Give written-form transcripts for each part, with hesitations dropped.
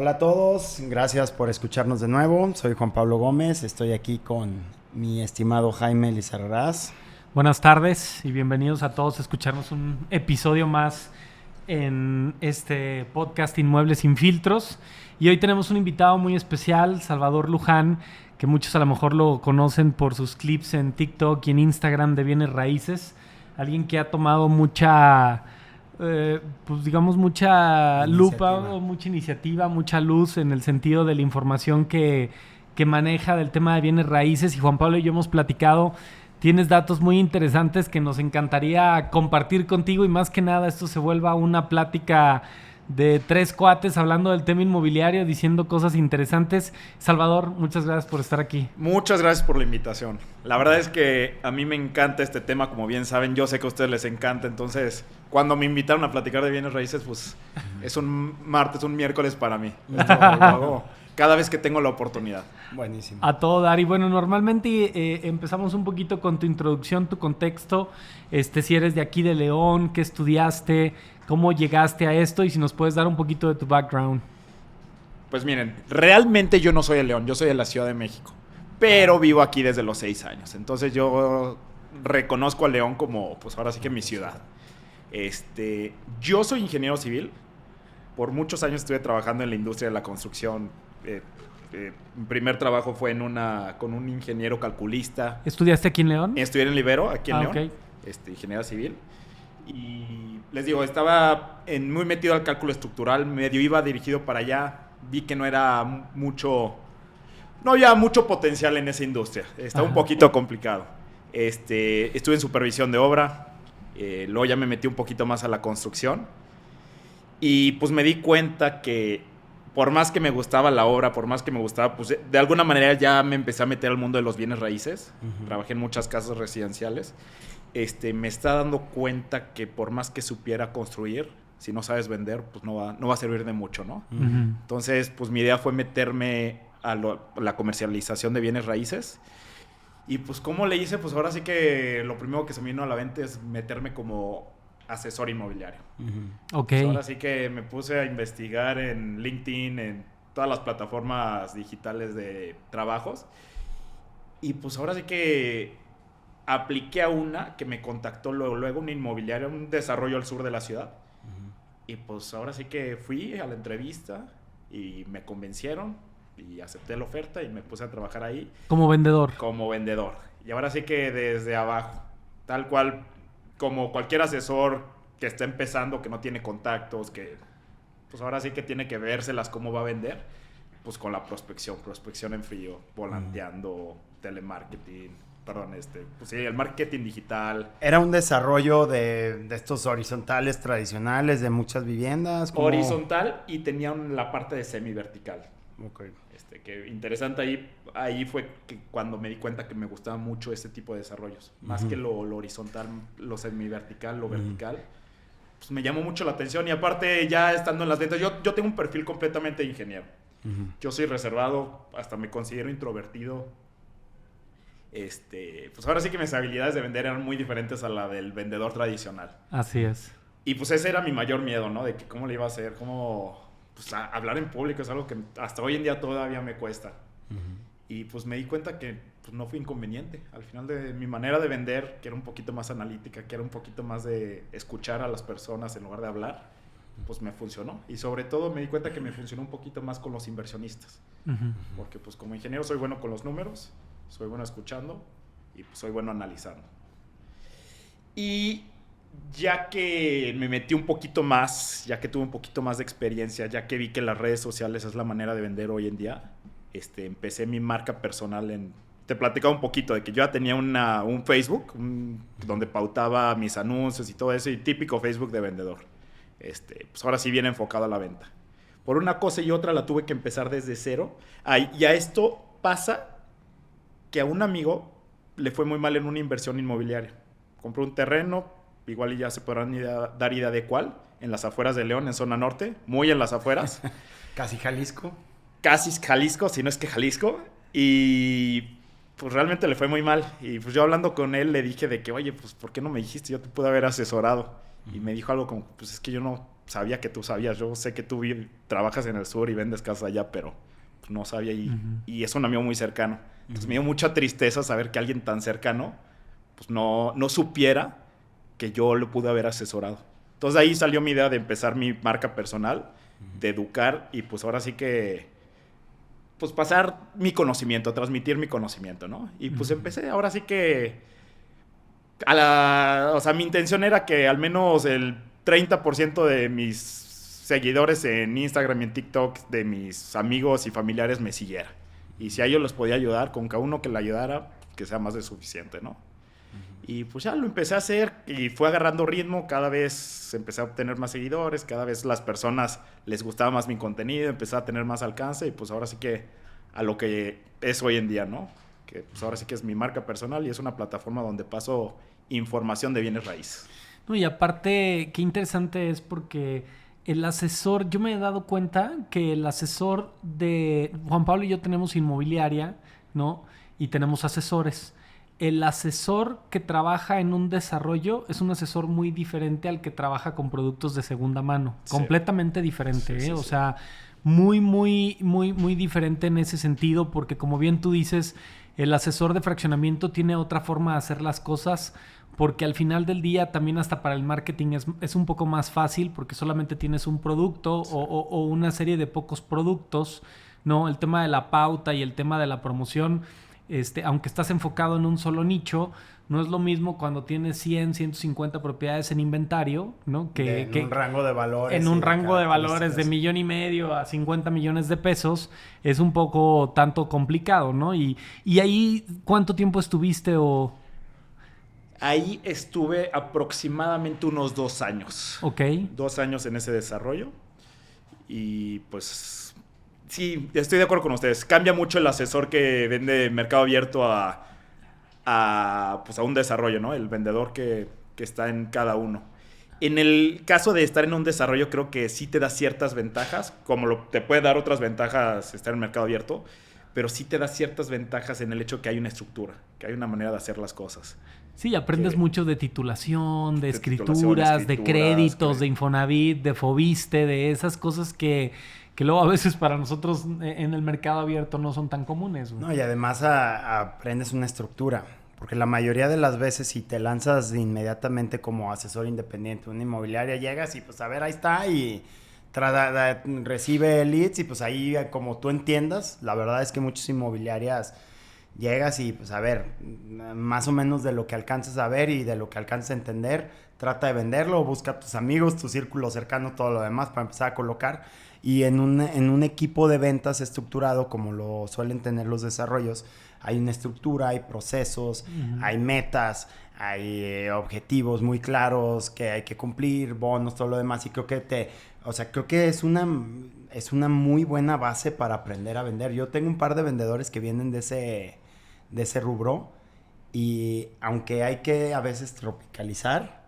Hola a todos, gracias por escucharnos de nuevo. Soy Juan Pablo Gómez, estoy aquí con mi estimado Jaime Lizarraraz. Buenas tardes y bienvenidos a todos a escucharnos un episodio más en este podcast Inmuebles sin Filtros. Y hoy tenemos un invitado muy especial, Salvador Luján, que muchos a lo mejor lo conocen por sus clips en TikTok y en Instagram de bienes raíces. Alguien que ha tomado mucha, mucha lupa, o mucha iniciativa, mucha luz en el sentido de la información que maneja del tema de bienes raíces. Y Juan Pablo y yo hemos platicado. Tienes datos muy interesantes que nos encantaría compartir contigo y más que nada esto se vuelva una plática de tres cuates hablando del tema inmobiliario, diciendo cosas interesantes. Salvador, muchas gracias por estar aquí. Muchas gracias por la invitación. La verdad es que a mí me encanta este tema, como bien saben, yo sé que a ustedes les encanta, entonces cuando me invitaron a platicar de bienes raíces, pues es un martes, un miércoles para mí. Esto lo hago cada vez que tengo la oportunidad. Buenísimo. A todo dar. Y bueno, normalmente empezamos un poquito con tu introducción, tu contexto. Si eres de aquí de León, qué estudiaste, cómo llegaste a esto y si nos puedes dar un poquito de tu background. Pues miren, realmente yo no soy de León, yo soy de la Ciudad de México, pero vivo aquí desde los 6 años. Entonces yo reconozco a León como, pues ahora sí que mi ciudad. Yo soy ingeniero civil. Por muchos años estuve trabajando en la industria de la construcción. Mi primer trabajo fue con un ingeniero calculista. ¿Estudiaste aquí en León? Estudié en Libero, aquí en León. Okay. Ingeniera civil. Y les digo, estaba muy metido al cálculo estructural, medio iba dirigido para allá. Vi que no había mucho potencial en esa industria. Estaba un poquito complicado. Estuve en supervisión de obra. Luego ya me metí un poquito más a la construcción. Y pues me di cuenta que por más que me gustaba la obra, por más que me gustaba, pues de alguna manera ya me empecé a meter al mundo de los bienes raíces. Uh-huh. Trabajé en muchas casas residenciales. Me está dando cuenta que por más que supiera construir, si no sabes vender, pues no va a servir de mucho, ¿no? Uh-huh. Entonces, pues mi idea fue meterme a la comercialización de bienes raíces. Y pues, ¿cómo le hice? Pues ahora sí que lo primero que se me vino a la mente es meterme como asesor inmobiliario. Uh-huh. Okay. Pues ahora sí que me puse a investigar en LinkedIn, en todas las plataformas digitales de trabajos. Y pues ahora sí que apliqué a una que me contactó luego una inmobiliaria, un desarrollo al sur de la ciudad. Uh-huh. Y pues ahora sí que fui a la entrevista y me convencieron y acepté la oferta y me puse a trabajar ahí. ¿Como vendedor? Como vendedor. Y ahora sí que desde abajo, tal cual como cualquier asesor que está empezando, que no tiene contactos, que pues ahora sí que tiene que vérselas cómo va a vender, pues con la prospección en frío, volanteando, telemarketing, pues sí, el marketing digital. ¿Era un desarrollo de estos horizontales tradicionales de muchas viviendas? ¿Cómo? Horizontal y tenían la parte de semi-vertical. Okay. Que interesante ahí fue que cuando me di cuenta que me gustaba mucho este tipo de desarrollos. Más uh-huh. que lo horizontal, lo semi-vertical, lo uh-huh. vertical. Pues me llamó mucho la atención y aparte ya estando en las ventas, yo tengo un perfil completamente de ingeniero. Uh-huh. Yo soy reservado, hasta me considero introvertido. Pues ahora sí que mis habilidades de vender eran muy diferentes a la del vendedor tradicional. Así es. Y pues ese era mi mayor miedo, ¿no? De que cómo le iba a hacer, pues hablar en público es algo que hasta hoy en día todavía me cuesta. Uh-huh. Y pues me di cuenta que pues, no fue inconveniente. Al final de mi manera de vender, que era un poquito más analítica, que era un poquito más de escuchar a las personas en lugar de hablar, pues me funcionó. Y sobre todo me di cuenta que me funcionó un poquito más con los inversionistas. Uh-huh. Porque pues como ingeniero soy bueno con los números, soy bueno escuchando y pues soy bueno analizando. Y ya que me metí un poquito más, ya que tuve un poquito más de experiencia, ya que vi que las redes sociales es la manera de vender hoy en día, empecé mi marca personal te platicaba un poquito de que yo ya tenía un Facebook donde pautaba mis anuncios y todo eso, y típico Facebook de vendedor. Pues ahora sí viene enfocado a la venta. Por una cosa y otra la tuve que empezar desde cero. Y a esto pasa que a un amigo le fue muy mal en una inversión inmobiliaria. Compró un terreno, igual ya se podrán dar idea de cuál, en las afueras de León, en zona norte, muy en las afueras. Casi Jalisco. Casi Jalisco, si no es que Jalisco. Y pues realmente le fue muy mal. Y pues yo hablando con él le dije de que, oye, pues ¿por qué no me dijiste? Yo te pude haber asesorado. Y me dijo algo como, pues es que yo no sabía que tú sabías. Yo sé que tú trabajas en el sur y vendes casas allá, pero pues, no sabía. Y es un amigo muy cercano. Entonces me dio mucha tristeza saber que alguien tan cercano pues no supiera que yo lo pude haber asesorado. Entonces ahí salió mi idea de empezar mi marca personal, de educar y pues ahora sí que pues pasar mi conocimiento, transmitir mi conocimiento, ¿no? Y pues empecé, ahora sí que o sea, mi intención era que al menos el 30% de mis seguidores en Instagram y en TikTok, de mis amigos y familiares, me siguiera. Y si a ellos los podía ayudar, con cada uno que le ayudara, que sea más de suficiente, ¿no? Y pues ya lo empecé a hacer y fue agarrando ritmo. Cada vez empecé a obtener más seguidores, cada vez las personas les gustaba más mi contenido, empecé a tener más alcance y pues ahora sí que a lo que es hoy en día, ¿no? Que pues ahora sí que es mi marca personal y es una plataforma donde paso información de bienes raíces. No, y aparte, qué interesante es porque el asesor, yo me he dado cuenta que el asesor de Juan Pablo y yo tenemos inmobiliaria, ¿no? Y tenemos asesores. El asesor que trabaja en un desarrollo es un asesor muy diferente al que trabaja con productos de segunda mano. Sí. Completamente diferente, sí, ¿eh? Sí, o sea, muy, muy, muy, muy diferente en ese sentido, porque como bien tú dices, el asesor de fraccionamiento tiene otra forma de hacer las cosas, porque al final del día también hasta para el marketing es un poco más fácil, porque solamente tienes un producto, sí, o una serie de pocos productos, ¿no? El tema de la pauta y el tema de la promoción, aunque estás enfocado en un solo nicho, no es lo mismo cuando tienes 100, 150 propiedades en inventario, ¿no? En un rango de valores. En un rango de valores de $1.5 millones a 50 millones de pesos es un poco tanto complicado, ¿no? Y ahí, ¿cuánto tiempo estuviste o...? Ahí estuve aproximadamente unos 2 años. Ok. 2 años en ese desarrollo. Y pues... Sí, estoy de acuerdo con ustedes. Cambia mucho el asesor que vende mercado abierto a un desarrollo, ¿no? El vendedor que está en cada uno. En el caso de estar en un desarrollo, creo que sí te da ciertas ventajas, como te puede dar otras ventajas estar en mercado abierto, pero sí te da ciertas ventajas en el hecho que hay una estructura, que hay una manera de hacer las cosas. Sí, aprendes mucho de titulación, de escrituras, de créditos, de Infonavit, de Fobiste, de esas cosas que luego a veces para nosotros en el mercado abierto no son tan comunes. No, y además aprendes una estructura, porque la mayoría de las veces si te lanzas inmediatamente como asesor independiente, una inmobiliaria, llegas y pues a ver, ahí está y recibe leads y pues ahí como tú entiendas, la verdad es que muchas inmobiliarias llegas y pues a ver, más o menos de lo que alcances a ver y de lo que alcances a entender, trata de venderlo, busca a tus amigos, tu círculo cercano, todo lo demás para empezar a colocar. Y en un equipo de ventas estructurado, como lo suelen tener los desarrollos, hay una estructura, hay procesos, hay metas, hay objetivos muy claros que hay que cumplir, bonos, todo lo demás. Y creo que creo que es una muy buena base para aprender a vender. Yo tengo un par de vendedores que vienen de ese rubro y aunque hay que a veces tropicalizar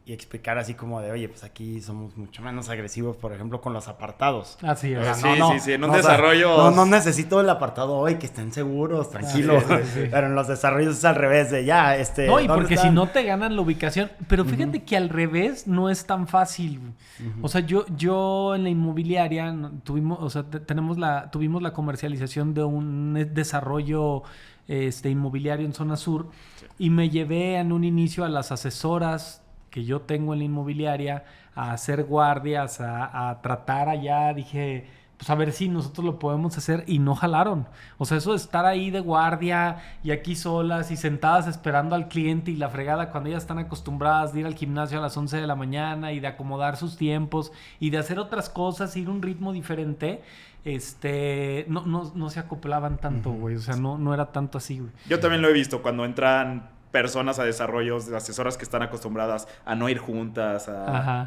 y explicar así como de, oye, pues aquí somos mucho menos agresivos, por ejemplo, con los apartados. Así es. O sea, sí, en un desarrollo... No necesito el apartado hoy, que estén seguros, tranquilos. Sí. Pero en los desarrollos es al revés de ya, No, y porque si no te ganan la ubicación. Pero fíjate que al revés no es tan fácil. O sea, yo en la inmobiliaria tuvimos la comercialización de un desarrollo inmobiliario en zona sur, sí, y me llevé en un inicio a las asesoras que yo tengo en la inmobiliaria a hacer guardias, a tratar allá. Dije, pues a ver si nosotros lo podemos hacer, y no jalaron. O sea, eso de estar ahí de guardia y aquí solas y sentadas esperando al cliente y la fregada, cuando ellas están acostumbradas de ir al gimnasio a las 11 de la mañana y de acomodar sus tiempos y de hacer otras cosas, ir a un ritmo diferente, no se acoplaban tanto, güey. O sea, no era tanto así, güey. Yo también lo he visto cuando entran personas a desarrollos, asesoras que están acostumbradas a no ir juntas,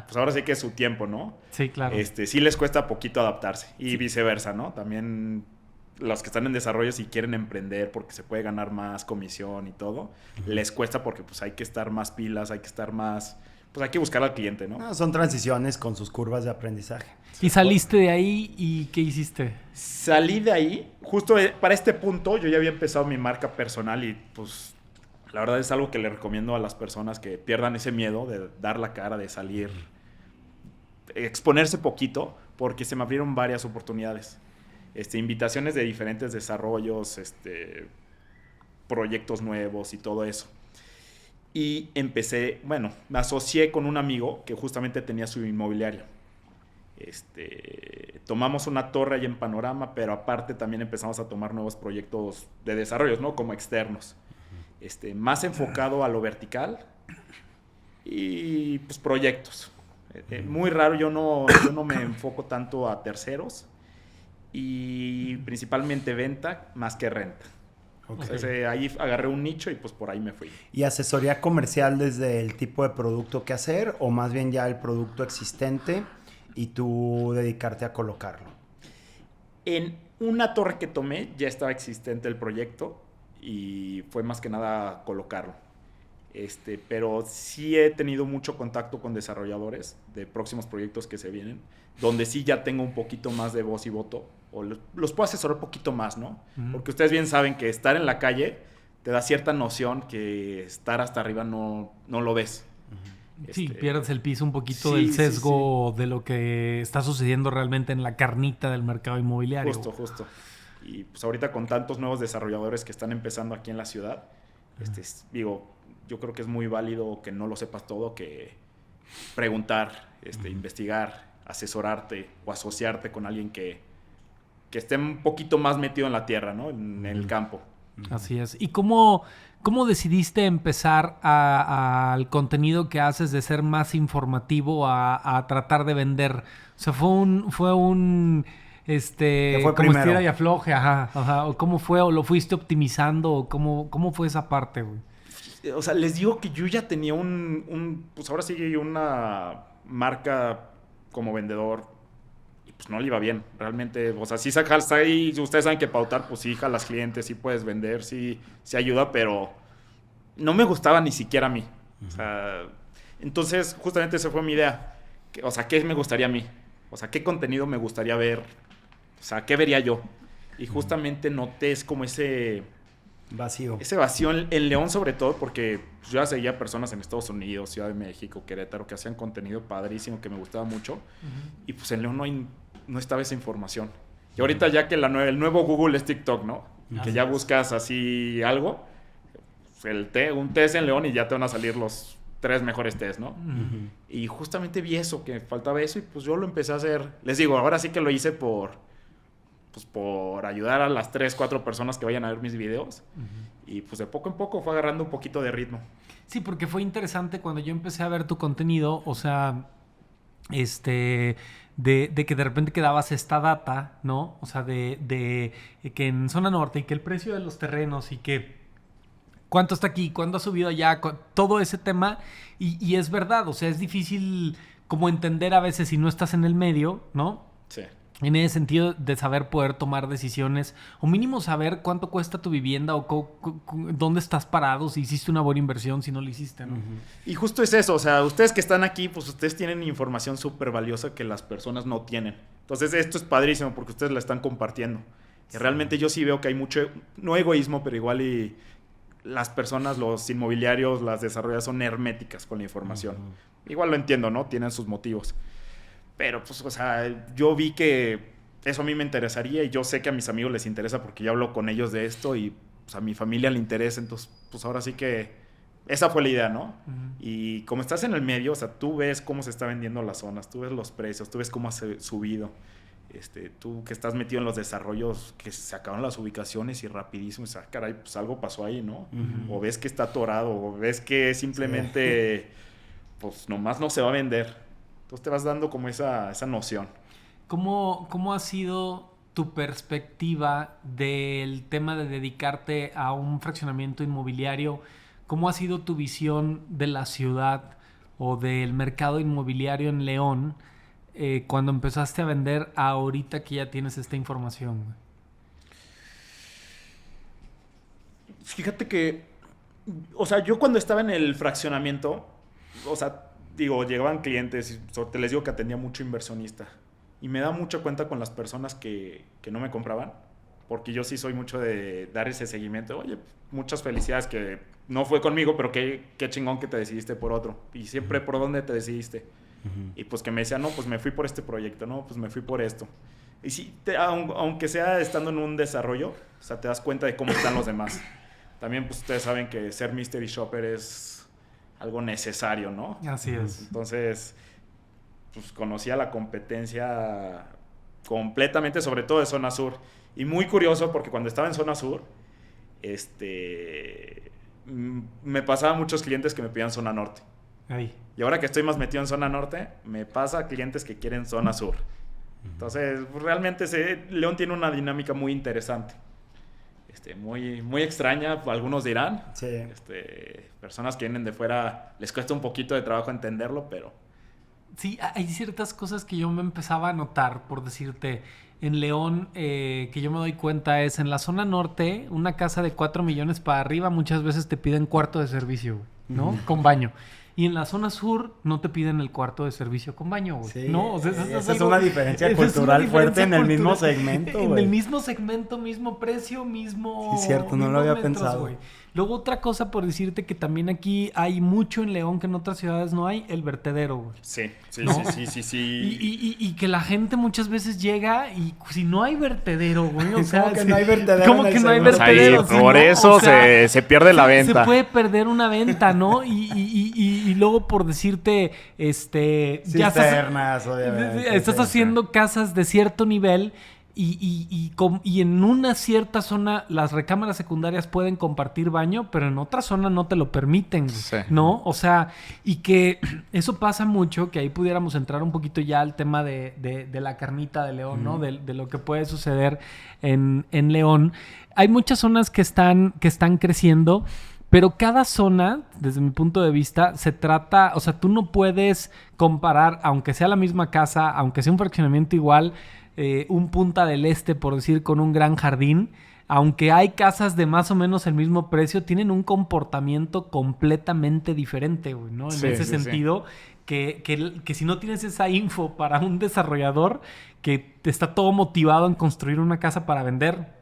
pues ahora sí que es su tiempo, ¿no? Sí, claro. Sí les cuesta poquito adaptarse y sí, viceversa, ¿no? También los que están en desarrollos y quieren emprender porque se puede ganar más comisión y todo, les cuesta porque pues hay que estar más pilas, hay que estar más... Pues hay que buscar al cliente, ¿no? Son transiciones con sus curvas de aprendizaje. ¿Y saliste de ahí y qué hiciste? Salí de ahí, justo para este punto yo ya había empezado mi marca personal y pues... La verdad es algo que le recomiendo a las personas que pierdan ese miedo de dar la cara, de salir exponerse poquito porque se me abrieron varias oportunidades. Invitaciones de diferentes desarrollos, proyectos nuevos y todo eso. Y empecé, me asocié con un amigo que justamente tenía su inmobiliario. Tomamos una torre ahí en Panorama, pero aparte también empezamos a tomar nuevos proyectos de desarrollos, ¿no? Como externos. Más enfocado a lo vertical y pues proyectos. Muy raro, yo no me enfoco tanto a terceros y principalmente venta más que renta. Okay. Entonces, ahí agarré un nicho y pues por ahí me fui. ¿Y asesoría comercial desde el tipo de producto que hacer o más bien ya el producto existente y tú dedicarte a colocarlo? En una torre que tomé ya estaba existente el proyecto y fue más que nada colocarlo. Pero sí he tenido mucho contacto con desarrolladores de próximos proyectos que se vienen, donde sí ya tengo un poquito más de voz y voto, o los puedo asesorar un poquito más, ¿no? Uh-huh. Porque ustedes bien saben que estar en la calle te da cierta noción que estar hasta arriba no lo ves. Uh-huh. Sí, pierdes el piso un poquito del sesgo de lo que está sucediendo realmente en la carnita del mercado inmobiliario. Justo. Y pues ahorita con tantos nuevos desarrolladores que están empezando aquí en la ciudad, yo creo que es muy válido que no lo sepas todo, que preguntar, investigar, asesorarte o asociarte con alguien que esté un poquito más metido en la tierra, ¿no? En el campo. Así es. ¿Y cómo decidiste empezar al contenido que haces de ser más informativo a tratar de vender? O sea, fue un fue como primero. Estira y afloje, ajá. ¿O cómo fue? ¿O lo fuiste optimizando? ¿O cómo fue esa parte, güey? O sea, les digo que yo ya tenía pues ahora sí una marca como vendedor y pues no le iba bien, realmente. O sea, sí sacas ahí, ustedes saben que pautar, pues sí jalas clientes, sí puedes vender, sí ayuda, pero no me gustaba ni siquiera a mí. Uh-huh. O sea, entonces justamente esa fue mi idea. O sea, ¿qué me gustaría a mí? O sea, ¿qué contenido me gustaría ver? O sea, ¿qué vería yo? Y justamente noté como ese vacío en León, sobre todo porque yo ya seguía personas en Estados Unidos, Ciudad de México, Querétaro, que hacían contenido padrísimo que me gustaba mucho. Uh-huh. Y pues en León no estaba esa información. Y ahorita ya que el nuevo Google es TikTok, ¿no? Uh-huh. Que ya buscas así algo, un test en León y ya te van a salir los 3 mejores test, ¿no? Uh-huh. Y justamente vi eso, que faltaba eso y pues yo lo empecé a hacer. Les digo, ahora sí que lo hice por ayudar a las 3, 4 personas que vayan a ver mis videos. Uh-huh. Y pues de poco en poco fue agarrando un poquito de ritmo. Sí, porque fue interesante cuando yo empecé a ver tu contenido, o sea, de que de repente quedabas esta data, ¿no? O sea, de que en zona norte y que el precio de los terrenos y que cuánto está aquí, cuánto ha subido allá, todo ese tema. Y es verdad, o sea, es difícil como entender a veces si no estás en el medio, ¿no? Sí. En ese sentido de saber poder tomar decisiones o mínimo saber cuánto cuesta tu vivienda o dónde estás parado, si hiciste una buena inversión, si no lo hiciste, ¿no? Uh-huh. Y justo es eso, o sea, ustedes que están aquí, pues ustedes tienen información súper valiosa que las personas no tienen. Entonces esto es padrísimo porque ustedes la están compartiendo. Sí. Y realmente yo sí veo que hay mucho, no egoísmo, pero igual y las personas, los inmobiliarios, las desarrolladoras son herméticas con la información. Uh-huh. Igual lo entiendo, ¿no? Tienen sus motivos. Pero, pues, o sea, yo vi que eso a mí me interesaría y yo sé que a mis amigos les interesa porque yo hablo con ellos de esto y pues, a mi familia le interesa. Entonces, pues, ahora sí que esa fue la idea, ¿no? Uh-huh. Y como estás en el medio, o sea, tú ves cómo se está vendiendo las zonas, tú ves los precios, tú ves cómo ha subido. Tú que estás metido en los desarrollos, que se acaban las ubicaciones y rapidísimo, o sea, caray, pues algo pasó ahí, ¿no? Uh-huh. O ves que está atorado, o ves que simplemente, pues, nomás no se va a vender. Entonces te vas dando como esa noción. ¿Cómo ha sido tu perspectiva del tema de dedicarte a un fraccionamiento inmobiliario? ¿Cómo ha sido tu visión de la ciudad o del mercado inmobiliario en León cuando empezaste a vender ahorita que ya tienes esta información? Fíjate que, o sea, yo cuando estaba en el fraccionamiento, o sea, llegaban clientes y te les digo que atendía mucho inversionista. Y me da mucha cuenta con las personas que no me compraban, porque yo sí soy mucho de dar ese seguimiento. Oye, muchas felicidades que no fue conmigo, pero qué chingón que te decidiste por otro. Y siempre, ¿por dónde te decidiste? Y pues que me decía, no, pues me fui por este proyecto, no, pues me fui por esto. Y sí, aunque sea estando en un desarrollo, o sea, te das cuenta de cómo están los demás. También, pues ustedes saben que ser mystery shopper es algo necesario, ¿no? Así es. Entonces, pues conocía la competencia completamente, sobre todo de zona sur. Y muy curioso porque cuando estaba en zona sur, me pasaban muchos clientes que me pedían zona norte. Ahí. Y ahora que estoy más metido en zona norte, me pasa clientes que quieren zona sur. Entonces, realmente León tiene una dinámica muy interesante. Muy, muy extraña, algunos dirán. Sí. Personas que vienen de fuera, les cuesta un poquito de trabajo entenderlo, pero... Sí, hay ciertas cosas que yo me empezaba a notar, por decirte, en León, que yo me doy cuenta es, en la zona norte, una casa de 4 millones para arriba muchas veces te piden cuarto de servicio, ¿no? Con baño. Y en la zona sur no te piden el cuarto de servicio con baño, güey. Sí, ¿No? O sea, esa es una diferencia cultural fuerte en el mismo segmento, güey. En el mismo segmento, mismo precio, mismo... Sí, cierto, no lo había pensado. Güey. Luego otra cosa por decirte que también aquí hay mucho en León que en otras ciudades no hay, el vertedero, güey. Sí, ¿no? sí. Y que la gente muchas veces llega y si no hay vertedero, güey, o sea... ¿Cómo que no hay vertedero? ¿Cómo que no hay vertedero? Ahí, por eso o sea, se pierde la venta. Se puede perder una venta, ¿no? Y luego por decirte, cisternas, obviamente. Estás haciendo casas de cierto nivel y en una cierta zona las recámaras secundarias pueden compartir baño, pero en otra zona no te lo permiten, sí. ¿no? O sea, y que eso pasa mucho, que ahí pudiéramos entrar un poquito ya al tema de la carnita de León, ¿no? De lo que puede suceder en León. Hay muchas zonas que están creciendo, pero cada zona, desde mi punto de vista, se trata... O sea, tú no puedes comparar, aunque sea la misma casa, aunque sea un fraccionamiento igual... un Punta del Este, por decir, con un gran jardín, aunque hay casas de más o menos el mismo precio, tienen un comportamiento completamente diferente, güey, ¿no? En ese sentido, que si no tienes esa info para un desarrollador que está todo motivado en construir una casa para vender,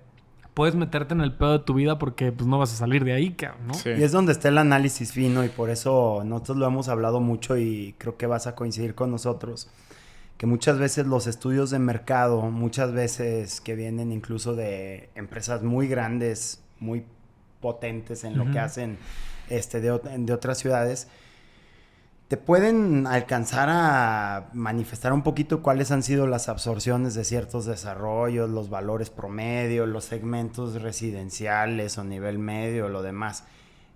puedes meterte en el pedo de tu vida porque pues no vas a salir de ahí, cabrón, ¿no? Sí. Y es donde está el análisis fino y por eso nosotros lo hemos hablado mucho y creo que vas a coincidir con nosotros. Que muchas veces los estudios de mercado, muchas veces que vienen incluso de empresas muy grandes, muy potentes en lo que hacen de otras ciudades, te pueden alcanzar a manifestar un poquito cuáles han sido las absorciones de ciertos desarrollos, los valores promedio, los segmentos residenciales o nivel medio, lo demás.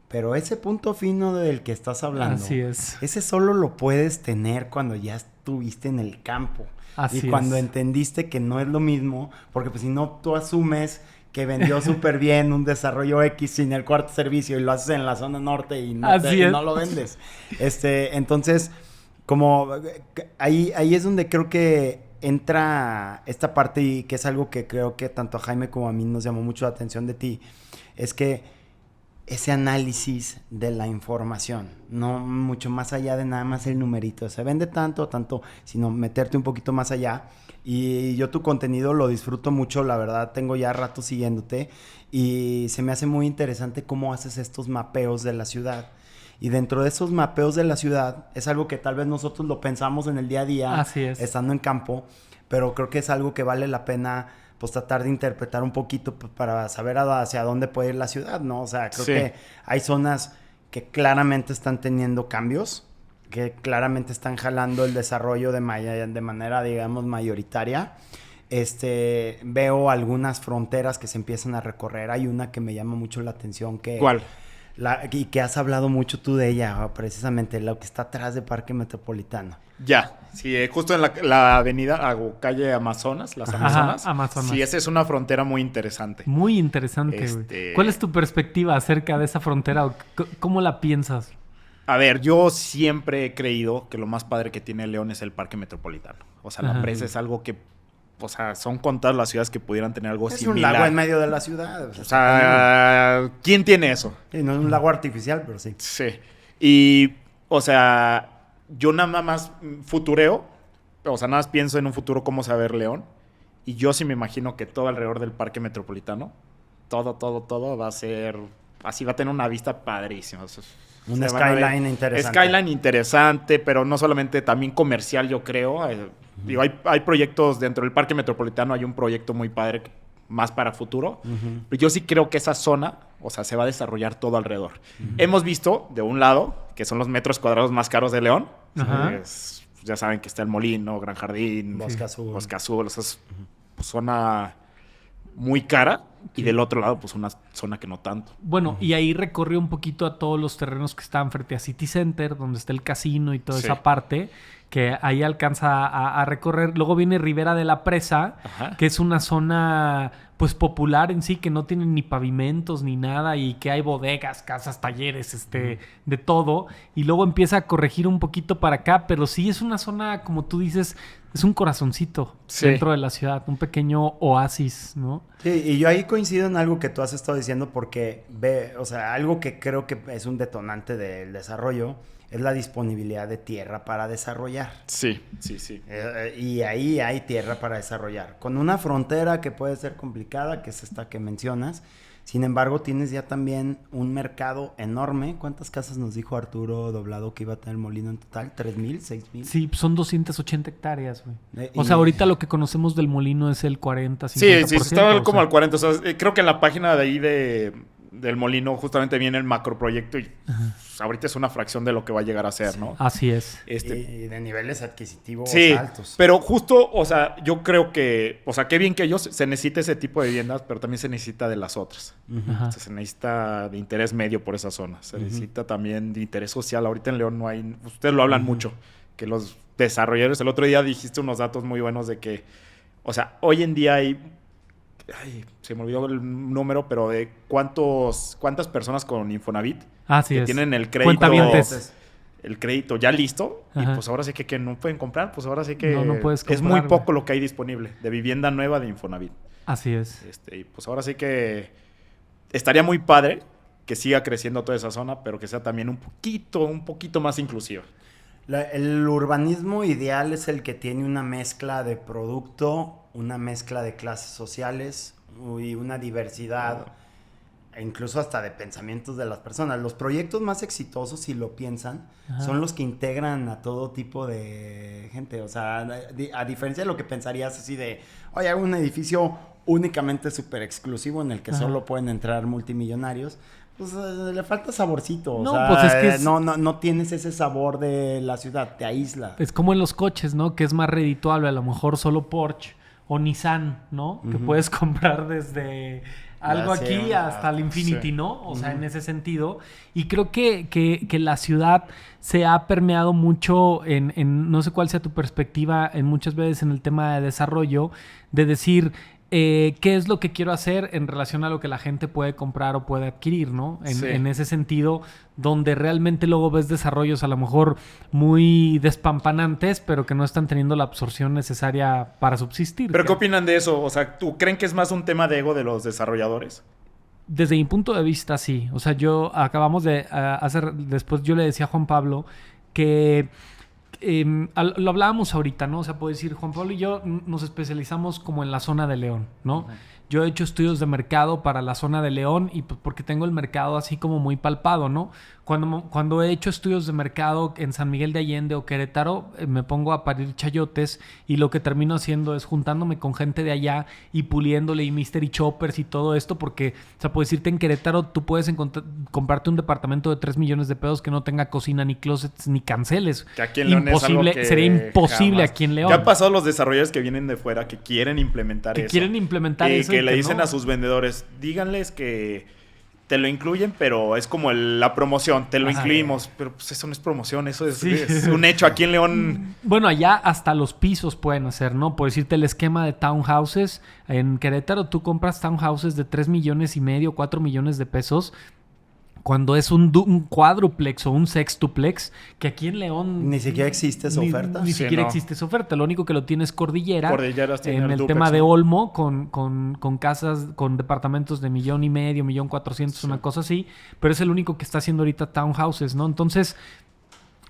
Pero ese punto fino del que estás hablando, así es. Ese solo lo puedes tener cuando ya estuviste en el campo. Así y cuando es. entendiste que no es lo mismo, porque pues si no tú asumes que vendió súper bien un desarrollo X sin el cuarto servicio y lo haces en la zona norte y no lo vendes. Entonces, como ahí es donde creo que entra esta parte y que es algo que creo que tanto a Jaime como a mí nos llamó mucho la atención de ti, es que ese análisis de la información, no mucho más allá de nada más el numerito, se vende tanto, sino meterte un poquito más allá. Y yo tu contenido lo disfruto mucho, la verdad, tengo ya rato siguiéndote y se me hace muy interesante cómo haces estos mapeos de la ciudad. Y dentro de esos mapeos de la ciudad, es algo que tal vez nosotros lo pensamos en el día a día, estando en campo, pero creo que es algo que vale la pena pues tratar de interpretar un poquito para saber hacia dónde puede ir la ciudad, ¿no? O sea, creo que hay zonas que claramente están teniendo cambios, que claramente están jalando el desarrollo de manera, digamos, mayoritaria. Veo algunas fronteras que se empiezan a recorrer. Hay una que me llama mucho la atención que... ¿Cuál? Y que has hablado mucho tú de ella, precisamente, lo que está atrás de Parque Metropolitano. Ya, sí, justo en la avenida o calle Amazonas, las Amazonas. Ajá, Amazonas. Sí, esa es una frontera muy interesante. Muy interesante, güey. ¿Cuál es tu perspectiva acerca de esa frontera? ¿Cómo la piensas? A ver, yo siempre he creído que lo más padre que tiene León es el Parque Metropolitano. O sea, la presa es algo que... O sea, son contadas las ciudades que pudieran tener algo similar. Es un lago en medio de la ciudad. O sea, ¿quién tiene eso? Sí, no es un lago artificial, pero sí. Sí. Y, o sea... Yo nada más futureo, o sea, nada más pienso en un futuro cómo se va a ver León. Y yo sí me imagino que todo alrededor del Parque Metropolitano, todo va a ser así va a tener una vista padrísima. Un skyline interesante. Skyline interesante, pero no solamente, también comercial, yo creo. Digo, hay proyectos dentro del Parque Metropolitano, hay un proyecto muy padre más para futuro. Pero yo sí creo que esa zona, o sea, se va a desarrollar todo alrededor. Hemos visto, de un lado, que son los metros cuadrados más caros de León. Ya saben que está el Molino, Gran Jardín, Bosque Azul. O sea, es zona muy cara. Y del otro lado, pues una zona que no tanto. Bueno, y ahí recorrió un poquito a todos los terrenos que estaban frente a City Center, donde está el casino y toda esa parte, que ahí alcanza a recorrer. Luego viene Ribera de la Presa, que es una zona pues popular en sí, que no tiene ni pavimentos ni nada, y que hay bodegas, casas, talleres, de todo. Y luego empieza a corregir un poquito para acá, pero sí es una zona, como tú dices, es un corazoncito dentro de la ciudad, un pequeño oasis, ¿no? Sí, y yo ahí coincido en algo que tú has estado diciendo, porque o sea, algo que creo que es un detonante del desarrollo es la disponibilidad de tierra para desarrollar. Sí. Y ahí hay tierra para desarrollar. Con una frontera que puede ser complicada, que es esta que mencionas. Sin embargo, tienes ya también un mercado enorme. ¿Cuántas casas nos dijo Arturo Doblado que iba a tener el molino en total? ¿3,000? ¿6,000? Sí, son 280 hectáreas, güey. O sea, ahorita lo que conocemos del molino es el 40, 50%. Sí, estaba como al 40. O sea, creo que en la página de ahí del molino justamente viene el macroproyecto y ahorita es una fracción de lo que va a llegar a ser, ¿no? Así es. Y de niveles adquisitivos altos. Pero justo, o sea, yo creo que, o sea, qué bien que se necesita ese tipo de viviendas, pero también se necesita de las otras. O sea, se necesita de interés medio por esa zona. Se necesita también de interés social. Ahorita en León no hay, ustedes lo hablan mucho, que los desarrolladores, el otro día dijiste unos datos muy buenos de que, o sea, hoy en día hay... se me olvidó el número, pero de cuántas personas con Infonavit que tienen el crédito ya listo. Y pues ahora sí que no pueden comprar, pues ahora sí que no puedes comprar, es muy poco lo que hay disponible de vivienda nueva de Infonavit. Así es. Y pues ahora sí que estaría muy padre que siga creciendo toda esa zona, pero que sea también un poquito más inclusiva. El urbanismo ideal es el que tiene una mezcla de producto, una mezcla de clases sociales y una diversidad, e incluso hasta de pensamientos de las personas. Los proyectos más exitosos, si lo piensan, son los que integran a todo tipo de gente. O sea, a diferencia de lo que pensarías así de, oye, hago un edificio únicamente súper exclusivo en el que solo pueden entrar multimillonarios. Pues le falta saborcito. No, o sea, pues es que no tienes ese sabor de la ciudad, te aísla. Es como en los coches, ¿no? Que es más redituable, a lo mejor solo Porsche o Nissan, ¿no? Que puedes comprar desde algo aquí hasta el Infinity, ¿no? O sea, en ese sentido. Y creo que la ciudad se ha permeado mucho en no sé cuál sea tu perspectiva, en muchas veces en el tema de desarrollo, de decir... ¿qué es lo que quiero hacer en relación a lo que la gente puede comprar o puede adquirir, ¿no? En ese sentido, donde realmente luego ves desarrollos a lo mejor muy despampanantes, pero que no están teniendo la absorción necesaria para subsistir. ¿Pero qué opinan de eso? O sea, ¿tú creen que es más un tema de ego de los desarrolladores? Desde mi punto de vista, sí. O sea, después yo le decía a Juan Pablo que... lo hablábamos ahorita, ¿no? O sea, puedo decir, Juan Pablo y yo nos especializamos como en la zona de León, ¿no? Yo he hecho estudios de mercado para la zona de León y pues porque tengo el mercado así como muy palpado, ¿no? Cuando he hecho estudios de mercado en San Miguel de Allende o Querétaro, me pongo a parir chayotes y lo que termino haciendo es juntándome con gente de allá y puliéndole y mystery choppers y todo esto porque, o sea, puedo decirte en Querétaro tú puedes comprarte un departamento de 3 millones de pesos que no tenga cocina, ni closets, ni canceles. Que aquí en León imposible, es algo que sería imposible jamás. Aquí en León. Ya han pasado los desarrolladores que vienen de fuera que quieren implementar eso. Que le dicen a sus vendedores, díganles que te lo incluyen, pero es como la promoción, te lo incluimos, pero pues eso no es promoción, eso es un hecho aquí en León. Bueno, allá hasta los pisos pueden hacer, ¿no? Por decirte el esquema de townhouses, en Querétaro tú compras townhouses de 3,5 millones, 4 millones de pesos, cuando es un cuádruplex o un sextuplex, que aquí en León... Ni siquiera existe esa oferta. Ni siquiera existe esa oferta. Lo único que lo tiene es Cordillera. Cordilleras tiene en el duplex, tema de Olmo, con casas, con departamentos de 1,5 millones, 1,400,000, una cosa así. Pero es el único que está haciendo ahorita townhouses, ¿no? Entonces,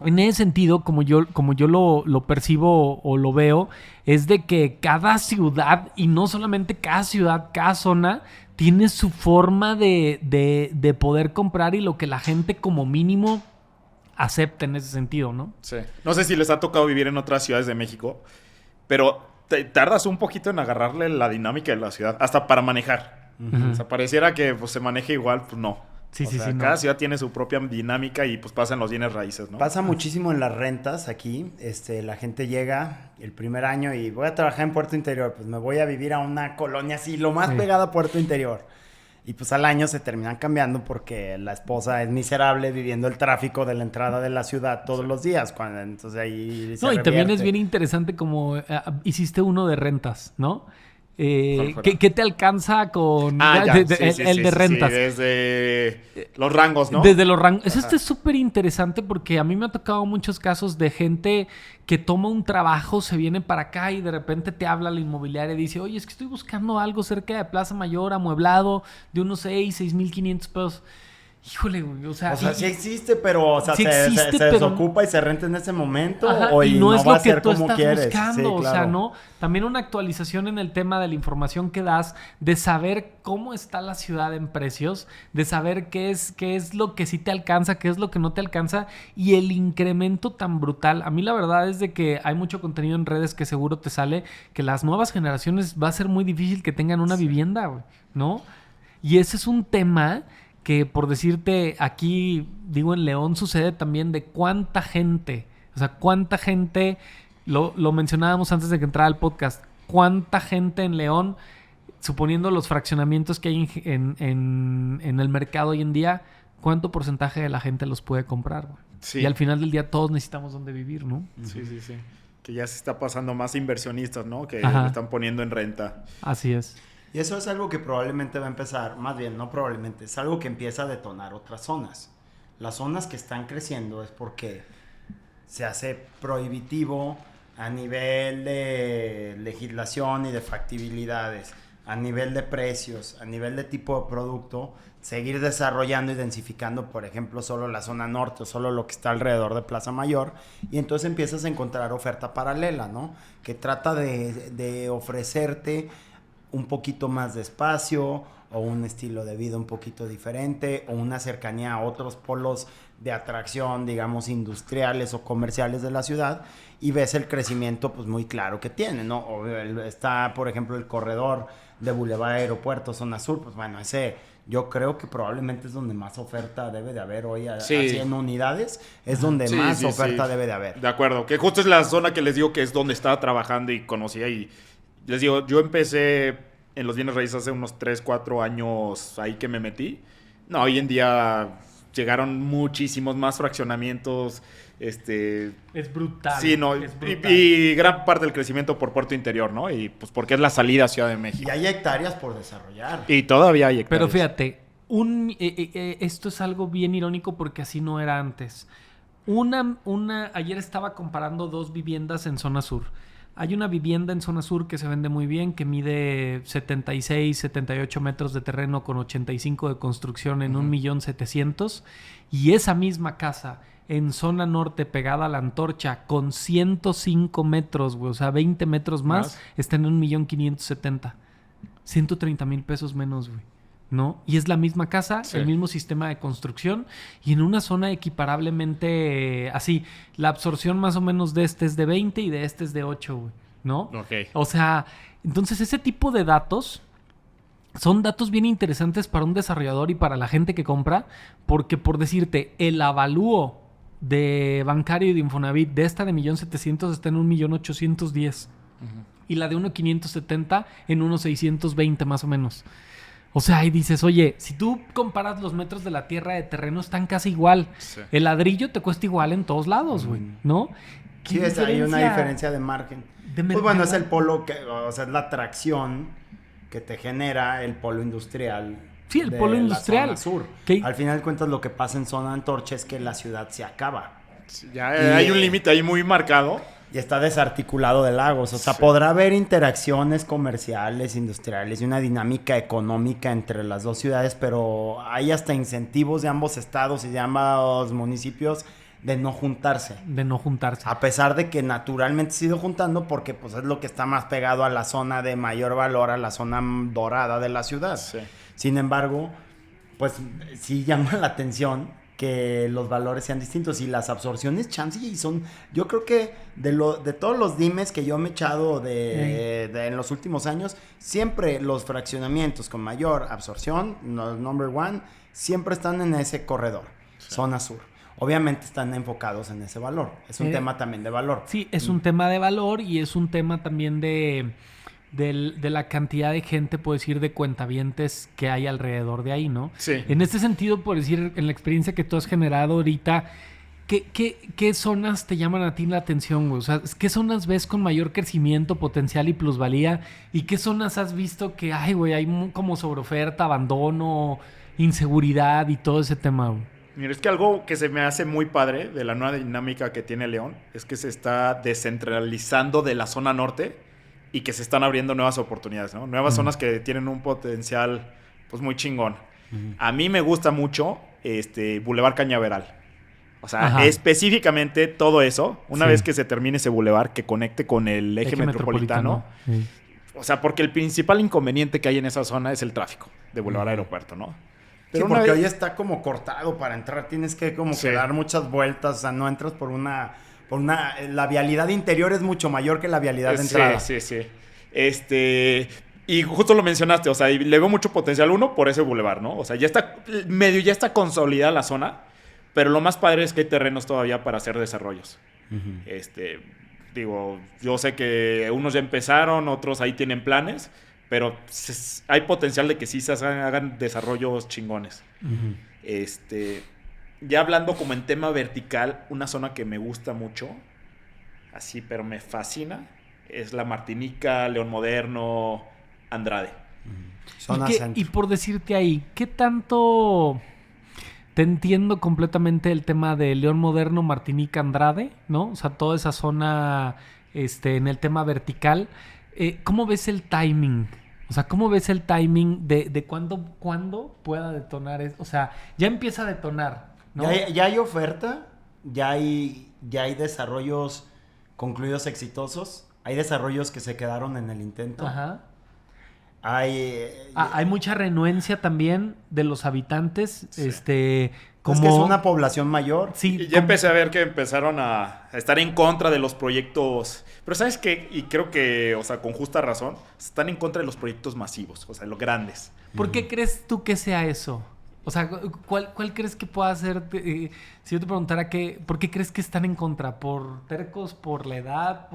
en ese sentido, como yo lo percibo o lo veo, es de que cada ciudad, y no solamente cada ciudad, cada zona... tiene su forma de poder comprar y lo que la gente como mínimo acepta en ese sentido, ¿no? Sí. No sé si les ha tocado vivir en otras ciudades de México, pero tardas un poquito en agarrarle la dinámica de la ciudad, hasta para manejar. O sea, pareciera que pues, se maneja igual, pues no. Sí, o sea, cada ciudad tiene su propia dinámica y pues pasan los bienes raíces, ¿no? Pasa muchísimo en las rentas aquí. La gente llega el primer año y voy a trabajar en Puerto Interior. Pues me voy a vivir a una colonia así, lo más pegada a Puerto Interior. Y pues al año se terminan cambiando porque la esposa es miserable viviendo el tráfico de la entrada de la ciudad todos los días. Entonces ahí se y también es bien interesante como hiciste uno de rentas, ¿no? ¿Qué te alcanza con el de rentas? Sí, desde los rangos, ¿no? Desde los rangos. Esto es súper interesante porque a mí me ha tocado muchos casos de gente que toma un trabajo, se viene para acá y de repente te habla la inmobiliaria y dice, oye, es que estoy buscando algo cerca de Plaza Mayor, amueblado, de unos 6,500 pesos. Híjole, güey, o sea... sí existe, pero o sea, sí se pero... desocupa y se renta en ese momento. Ajá, o y no es va lo a ser que tú como estás quieres. buscando. Sí, claro. O sea, ¿no? También una actualización en el tema de la información que das, de saber cómo está la ciudad en precios, de saber qué es lo que sí te alcanza, qué es lo que no te alcanza, y el incremento tan brutal. A mí la verdad es de que hay mucho contenido en redes que seguro te sale, que las nuevas generaciones va a ser muy difícil que tengan una vivienda, güey, ¿no? Y ese es un tema... que por decirte, aquí, digo, en León sucede también de cuánta gente, lo mencionábamos antes de que entrara el podcast, cuánta gente en León, suponiendo los fraccionamientos que hay en el mercado hoy en día, cuánto porcentaje de la gente los puede comprar, güey. Sí. Y al final del día todos necesitamos dónde vivir, ¿no? Sí. Que ya se está pasando más inversionistas, ¿no? Que lo están poniendo en renta. Así es. Y eso es algo que probablemente va a empezar, más bien, no probablemente, es algo que empieza a detonar otras zonas. Las zonas que están creciendo es porque se hace prohibitivo a nivel de legislación y de factibilidades, a nivel de precios, a nivel de tipo de producto, seguir desarrollando y densificando, por ejemplo, solo la zona norte o solo lo que está alrededor de Plaza Mayor, y entonces empiezas a encontrar oferta paralela, ¿no? Que trata de ofrecerte un poquito más de espacio o un estilo de vida un poquito diferente o una cercanía a otros polos de atracción, digamos, industriales o comerciales de la ciudad, y ves el crecimiento pues muy claro que tiene, ¿no? Está, por ejemplo, el corredor de Boulevard Aeropuerto, zona sur, pues bueno, ese yo creo que probablemente es donde más oferta debe de haber hoy, así en unidades, es donde más oferta debe de haber. De acuerdo, que justo es la zona que les digo que es donde estaba trabajando y conocía, y les digo, yo empecé en los bienes raíces hace unos 3, 4 años ahí que me metí. No, hoy en día llegaron muchísimos más fraccionamientos. Es brutal. Sí, no, es brutal. y gran parte del crecimiento por Puerto Interior, ¿no? Y pues porque es la salida a Ciudad de México. Y hay hectáreas por desarrollar. Y todavía hay hectáreas. Pero fíjate, esto es algo bien irónico porque así no era antes. Ayer estaba comparando 2 viviendas en zona sur. Hay una vivienda en zona sur que se vende muy bien, que mide 76, 78 metros de terreno con 85 de construcción en 1,700,000. Y esa misma casa en zona norte pegada a la Antorcha con 105 metros, güey, o sea, 20 metros más, está en 1,570,000. 130,000 pesos menos, güey, ¿no? Y es la misma casa, el mismo sistema de construcción y en una zona equiparablemente así. La absorción más o menos de este es de 20 y de este es de 8, güey, ¿no? Ok. O sea, entonces ese tipo de datos son datos bien interesantes para un desarrollador y para la gente que compra, porque por decirte, el avalúo de bancario y de Infonavit de esta de 1,700,000 está en 1,810,000. Y la de 1,570 en 1,620 más o menos. O sea, ahí dices, oye, si tú comparas los metros de la tierra de terreno, están casi igual. Sí. El ladrillo te cuesta igual en todos lados, güey, ¿no? Sí, hay una diferencia de margen. Pues bueno, es el polo, o sea, es la atracción que te genera el polo industrial. Sí, el polo industrial. La zona sur. Al final de cuentas, lo que pasa en zona Antorcha es que la ciudad se acaba. Sí, ya hay un límite ahí muy marcado. Y está desarticulado de lagos. O sea, podrá haber interacciones comerciales, industriales y una dinámica económica entre las dos ciudades, pero hay hasta incentivos de ambos estados y de ambos municipios de no juntarse. De no juntarse. A pesar de que naturalmente se ha ido juntando porque pues es lo que está más pegado a la zona de mayor valor, a la zona dorada de la ciudad. Sí. Sin embargo, pues sí llama la atención que los valores sean distintos y las absorciones chance y son, yo creo que de todos los dimes que yo me he echado en los últimos años, siempre los fraccionamientos con mayor absorción, number one, siempre están en ese corredor, zona sur. Obviamente están enfocados en ese valor. Es un tema también de valor. Sí, es un tema de valor y es un tema también de la cantidad de gente, puedo decir, de cuentavientes que hay alrededor de ahí, ¿no? Sí. En este sentido, por decir, en la experiencia que tú has generado ahorita, ¿qué zonas te llaman a ti la atención, güey? O sea, ¿qué zonas ves con mayor crecimiento, potencial y plusvalía? ¿Y qué zonas has visto que, ay, güey, hay como sobreoferta, abandono, inseguridad y todo ese tema, güey? Mira, es que algo que se me hace muy padre de la nueva dinámica que tiene León es que se está descentralizando de la zona norte y que se están abriendo nuevas oportunidades, ¿no? Nuevas zonas que tienen un potencial pues muy chingón. A mí me gusta mucho Boulevard Cañaveral. O sea, específicamente todo eso, una vez que se termine ese boulevard que conecte con el eje metropolitano. Sí. O sea, porque el principal inconveniente que hay en esa zona es el tráfico de Boulevard Aeropuerto, ¿no? Pero sí, porque hoy está como cortado para entrar. Tienes que como que dar muchas vueltas. O sea, no entras por una... La vialidad interior es mucho mayor que la vialidad de entrada. Sí. Y justo lo mencionaste. O sea, y le veo mucho potencial por ese bulevar, ¿no? O sea, ya está consolidada la zona. Pero lo más padre es que hay terrenos todavía para hacer desarrollos. Digo, yo sé que unos ya empezaron, otros ahí tienen planes... Pero hay potencial de que sí se hagan desarrollos chingones. Ya hablando como en tema vertical, una zona que me gusta mucho, así, pero me fascina, es la Martinica, León Moderno, Andrade. Y por decirte ahí, ¿qué tanto te entiendo completamente el tema de León Moderno, Martinica, Andrade, ¿no? O sea, toda esa zona en el tema vertical. ¿Cómo ves el timing? O sea, ¿cómo ves el timing de cuándo pueda detonar? O sea, ya empieza a detonar, ¿no? Ya hay oferta, ya hay desarrollos concluidos exitosos, hay desarrollos que se quedaron en el intento. Ajá. Hay mucha renuencia también de los habitantes, sí. Como... Es que es una población mayor. Sí, y ya empecé a ver que empezaron a estar en contra de los proyectos. Pero ¿sabes qué? Y creo que, o sea, con justa razón, están en contra de los proyectos masivos, o sea, los grandes. ¿Por qué crees tú que sea eso? O sea, ¿cuál crees que pueda ser? Si yo te preguntara ¿por qué crees que están en contra? ¿Por tercos? ¿Por la edad?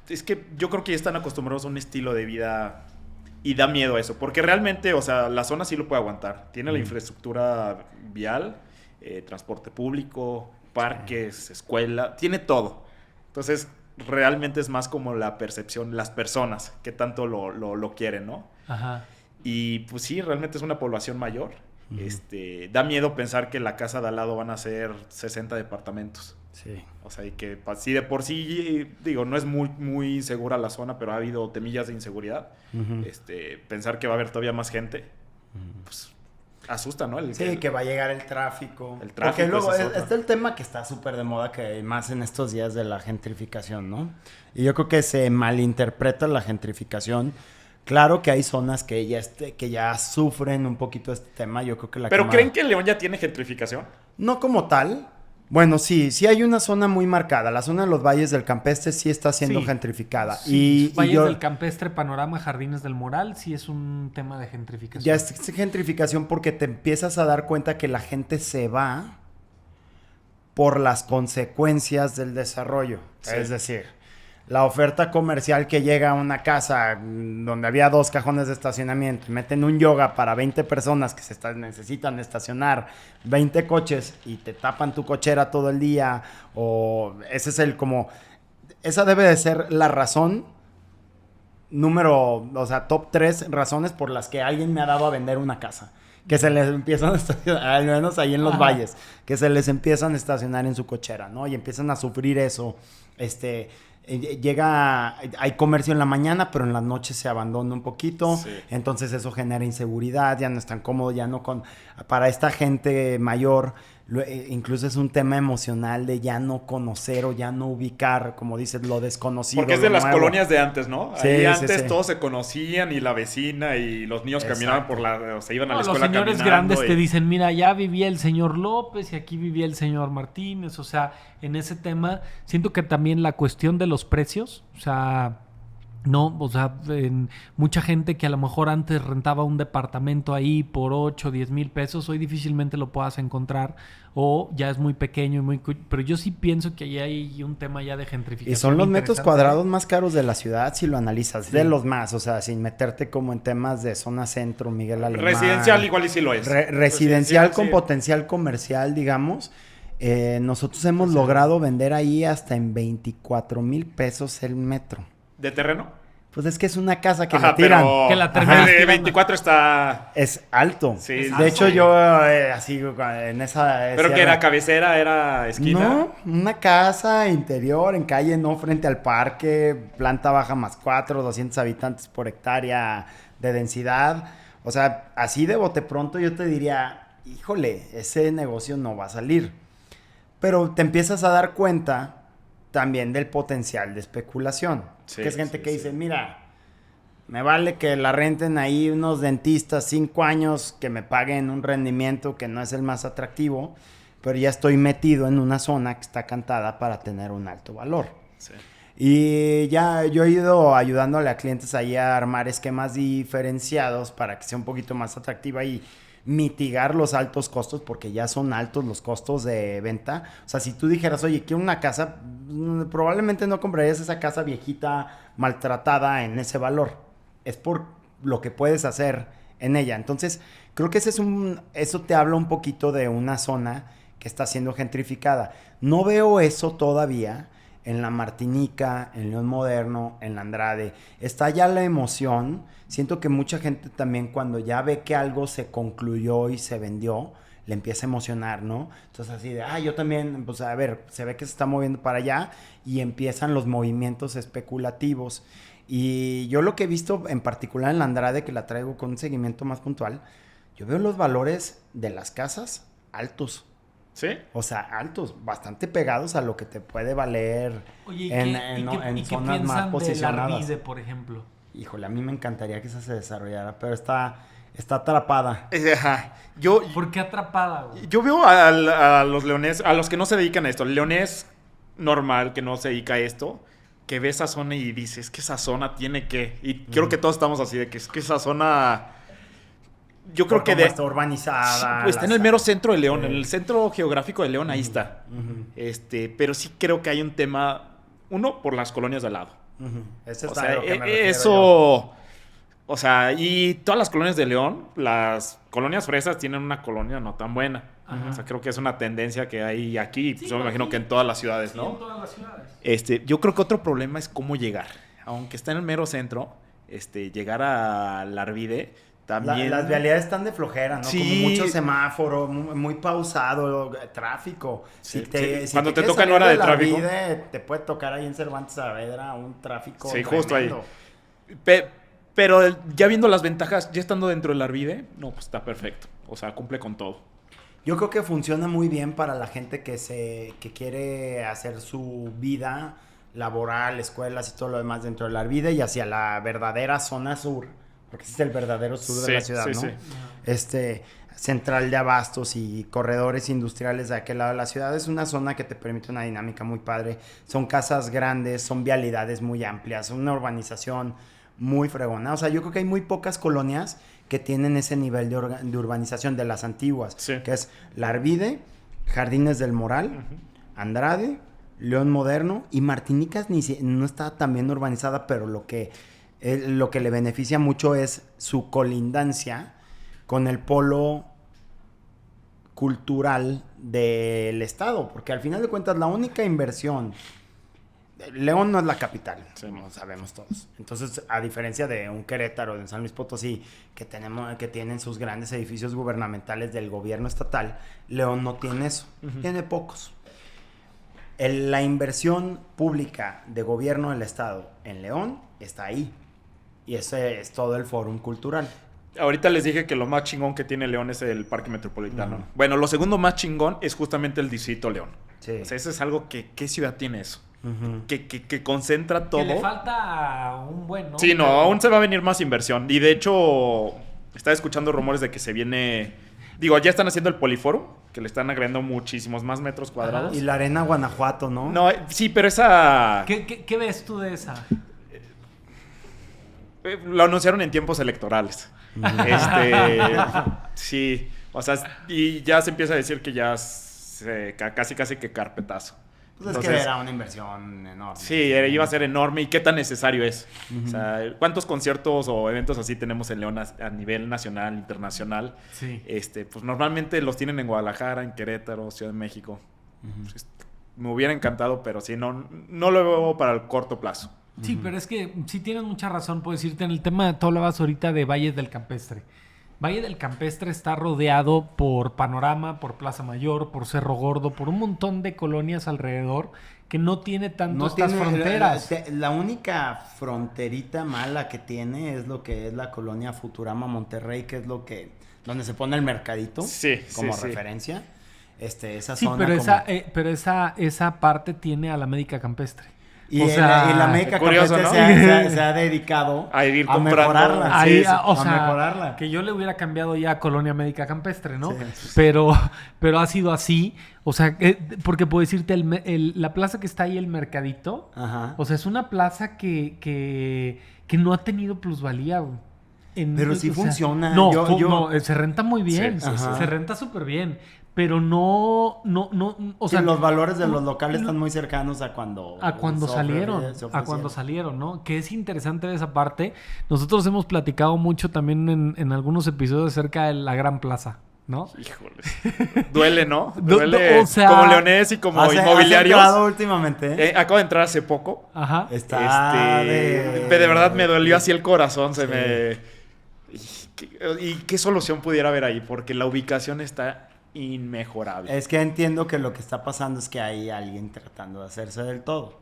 Es que yo creo que ya están acostumbrados a un estilo de vida... Y da miedo eso, porque realmente, o sea, la zona sí lo puede aguantar. Tiene la infraestructura vial, transporte público, parques, escuela, tiene todo. Entonces, realmente es más como la percepción, las personas que tanto lo quieren, ¿no? Ajá. Y pues sí, realmente es una población mayor. Da miedo pensar que la casa de al lado van a ser 60 departamentos. Sí. O sea, y que sí, de por sí, digo, no es muy insegura la zona, pero ha habido temillas de inseguridad. Pensar que va a haber todavía más gente, pues asusta, ¿no? Que va a llegar el tráfico. Porque luego está el tema que está súper de moda, que más en estos días de la gentrificación, ¿no? Y yo creo que se malinterpreta la gentrificación. Claro que hay zonas que ya sufren un poquito este tema. Yo creo que ¿Pero creen que León ya tiene gentrificación? No como tal. Bueno, sí hay una zona muy marcada. La zona de los Valles del Campestre sí está siendo gentrificada. Sí. Valles del Campestre, Panorama, Jardines del Moral, sí es un tema de gentrificación. Ya es gentrificación porque te empiezas a dar cuenta que la gente se va por las consecuencias del desarrollo. Sí. Es decir, la oferta comercial que llega a una casa donde había 2 cajones de estacionamiento, meten un yoga para 20 personas que necesitan estacionar 20 coches y te tapan tu cochera todo el día, esa debe de ser la razón top 3 razones por las que alguien me ha dado a vender una casa. Que se les empiezan a estacionar, al menos ahí en los valles, que se les empiezan a estacionar en su cochera, ¿no? Y empiezan a sufrir eso, hay comercio en la mañana, pero en las noches se abandona un poquito. Sí. Entonces eso genera inseguridad, ya no es tan cómodo, para esta gente mayor Incluso es un tema emocional de ya no conocer o ya no ubicar, como dices, lo desconocido. Porque es de lo las nuevo. colonias de antes, ¿no? Sí, Ahí sí, antes sí. todos se conocían y la vecina y los niños caminaban o se iban a la Los escuela señores caminando. grandes te dicen, mira, ya vivía el señor López y aquí vivía el señor Martínez. O sea, en ese tema, siento que también la cuestión de los precios, o sea, no, o sea, mucha gente que a lo mejor antes rentaba un departamento ahí por 8, 10 mil pesos, hoy difícilmente lo puedas encontrar o ya es muy pequeño y pero yo sí pienso que ahí hay un tema ya de gentrificación. Y son los metros interesante. cuadrados más caros de la ciudad si lo analizas, Sí. de los más, o sea, sin meterte como en temas de zona centro, Miguel Alemán. Residencial igual y sí lo es. Residencial con sí. potencial comercial, digamos. Nosotros hemos logrado vender ahí hasta en 24 mil pesos el metro. ¿De terreno? Pues es que es una casa que Ajá, la tiran. pero Que la terminas el de tirando. 24 está... Es alto. Sí, de alto. hecho, yo así en esa... ¿Pero que era cabecera, era esquina? No, una casa interior, en calle, no frente al parque, planta baja +4, 200 habitantes por hectárea de densidad. O sea, así de bote pronto yo te diría, híjole, ese negocio no va a salir. Pero te empiezas a dar cuenta también del potencial de especulación. Sí, que es gente sí, que sí. dice, mira, me vale que la renten ahí unos dentistas 5 años, que me paguen un rendimiento que no es el más atractivo, pero ya estoy metido en una zona que está cantada para tener un alto valor. Sí. Y ya yo he ido ayudándole a clientes ahí a armar esquemas diferenciados para que sea un poquito más atractiva y mitigar los altos costos, porque ya son altos los costos de venta. O sea, si tú dijeras, oye, quiero una casa, probablemente no comprarías esa casa viejita, maltratada en ese valor. Es por lo que puedes hacer en ella. Entonces, creo que eso te habla un poquito de una zona que está siendo gentrificada. No veo eso todavía en la Martinica, en León Moderno, en la Andrade. Está ya la emoción. Siento que mucha gente también cuando ya ve que algo se concluyó y se vendió, le empieza a emocionar, ¿no? Entonces así de, yo también, pues a ver, se ve que se está moviendo para allá y empiezan los movimientos especulativos. Y yo lo que he visto en particular en la Andrade, que la traigo con un seguimiento más puntual, yo veo los valores de las casas altos. ¿Sí? O sea, altos, bastante pegados a lo que te puede valer Oye, en zonas más posicionadas. De la Arvide, por ejemplo? Híjole, a mí me encantaría que esa se desarrollara, pero está atrapada. Ajá. ¿Por qué atrapada, güey? Yo veo a los leones, a los que no se dedican a esto, el leonés normal que no se dedica a esto, que ve esa zona y dice, es que esa zona tiene que... Y creo que todos estamos así, de que es que esa zona... Yo creo que está urbanizada. Pues está en el mero centro de León, en el centro geográfico de León, ahí está. Pero sí creo que hay un tema, uno, por las colonias de al lado. Eso O está sea, a lo que me refiero eso... yo. O sea, y todas las colonias de León, las colonias fresas tienen una colonia no tan buena. Ajá. O sea, creo que es una tendencia que hay aquí, Sí, yo me imagino aquí. que en todas las ciudades, Sí, ¿no? en todas las ciudades. Yo creo que otro problema es cómo llegar. Aunque está en el mero centro, llegar a la Arvide también... Las vialidades están de flojera, ¿no? Sí. Como mucho semáforo, muy pausado, tráfico. Sí, Si cuando te quieres toca en salir hora de la tráfico. Arvide, te puede tocar ahí en Cervantes Saavedra un tráfico Sí, justo ahí. tremendo. Pero ya viendo las ventajas, ya estando dentro del Arvide, no, pues está perfecto. O sea, cumple con todo. Yo creo que funciona muy bien para la gente que quiere hacer su vida laboral, escuelas y todo lo demás dentro del Arvide y hacia la verdadera zona sur, porque ese es el verdadero sur de la ciudad, sí, ¿no? sí. Central de abastos y corredores industriales de aquel lado de la ciudad. Es una zona que te permite una dinámica muy padre. Son casas grandes, son vialidades muy amplias, una urbanización muy fregona. O sea, yo creo que hay muy pocas colonias que tienen ese nivel de urbanización de las antiguas, Sí. que es La Arvide, Jardines del Moral, Andrade, León Moderno y Martinicas no está tan bien urbanizada, pero lo que le beneficia mucho es su colindancia con el polo cultural del estado, porque al final de cuentas la única inversión, León no es la capital, Sí. como sabemos todos. Entonces, a diferencia de un Querétaro, de un San Luis Potosí, que tienen sus grandes edificios gubernamentales del gobierno estatal, León no tiene eso, tiene pocos. La inversión pública de gobierno del estado en León está ahí, y ese es todo el fórum cultural. Ahorita les dije que lo más chingón que tiene León es el Parque Metropolitano. Ujú. Bueno, lo segundo más chingón es justamente el Distrito León. Sí. O sea, eso es algo que... ¿Qué ciudad tiene eso? Ujú. Que concentra todo. Que le falta un buen, ¿no? Sí, no, Pero- aún se va a venir más inversión. Y de hecho, estaba escuchando rumores de que se viene... Digo, ya están haciendo el Poliforo, que le están agregando muchísimos más metros cuadrados. Y la Arena Guanajuato, ¿no? No, sí, pero esa... ¿Qué ves tú de esa? Lo anunciaron en tiempos electorales. Sí, o sea, y ya se empieza a decir que ya casi que carpetazo. Pues es que Entonces, era una inversión enorme. sí, iba a ser enorme. ¿Y qué tan necesario es? O sea, ¿cuántos conciertos o eventos así tenemos en León a nivel nacional, internacional? Sí. Pues normalmente los tienen en Guadalajara, en Querétaro, Ciudad de México. Pues, me hubiera encantado, pero sí, no lo veo para el corto plazo. Sí, pero es que sí tienes mucha razón, puedo decirte, en el tema, tú hablabas ahorita de Valles del Campestre. Valle del Campestre está rodeado por Panorama, por Plaza Mayor, por Cerro Gordo, por un montón de colonias alrededor que no tiene tanto No estas tiene fronteras. la única fronterita mala que tiene es lo que es la colonia Futurama Monterrey, que es lo que donde se pone el mercadito Sí, como sí, sí. referencia. Esa Sí, zona pero como- esa parte tiene a la Médica Campestre. y, o sea, la Meca curioso, Campestre ¿no? se ha dedicado A ir a comprando. mejorarla. Ahí, Sí, o a sea, mejorarla. que yo le hubiera cambiado ya a Colonia Médica Campestre, ¿no? Sí. Pero ha sido así. O sea, porque puedo decirte, la plaza que está ahí, el Mercadito, Ajá. o sea, es una plaza que no ha tenido plusvalía, güey. Pero sí o sea, funciona. No, Yo- no, se renta muy bien. Sí, sí, sí. Se renta súper bien. Pero no, o sea, los valores de los locales están muy cercanos a cuando se salieron, ofrecieron. a cuando salieron, ¿no? Que es interesante de esa parte. Nosotros hemos platicado mucho también en algunos episodios acerca de la Gran Plaza, ¿no? Híjole. Duele, ¿no? Du- Duele o sea, como leonés y como ¿Has inmobiliarios. entrado últimamente? Acabo de entrar hace poco. Ajá. Está de verdad me dolió así el corazón. ¿Y qué solución pudiera haber ahí? Porque la ubicación está inmejorable. Es que entiendo que lo que está pasando es que hay alguien tratando de hacerse del todo.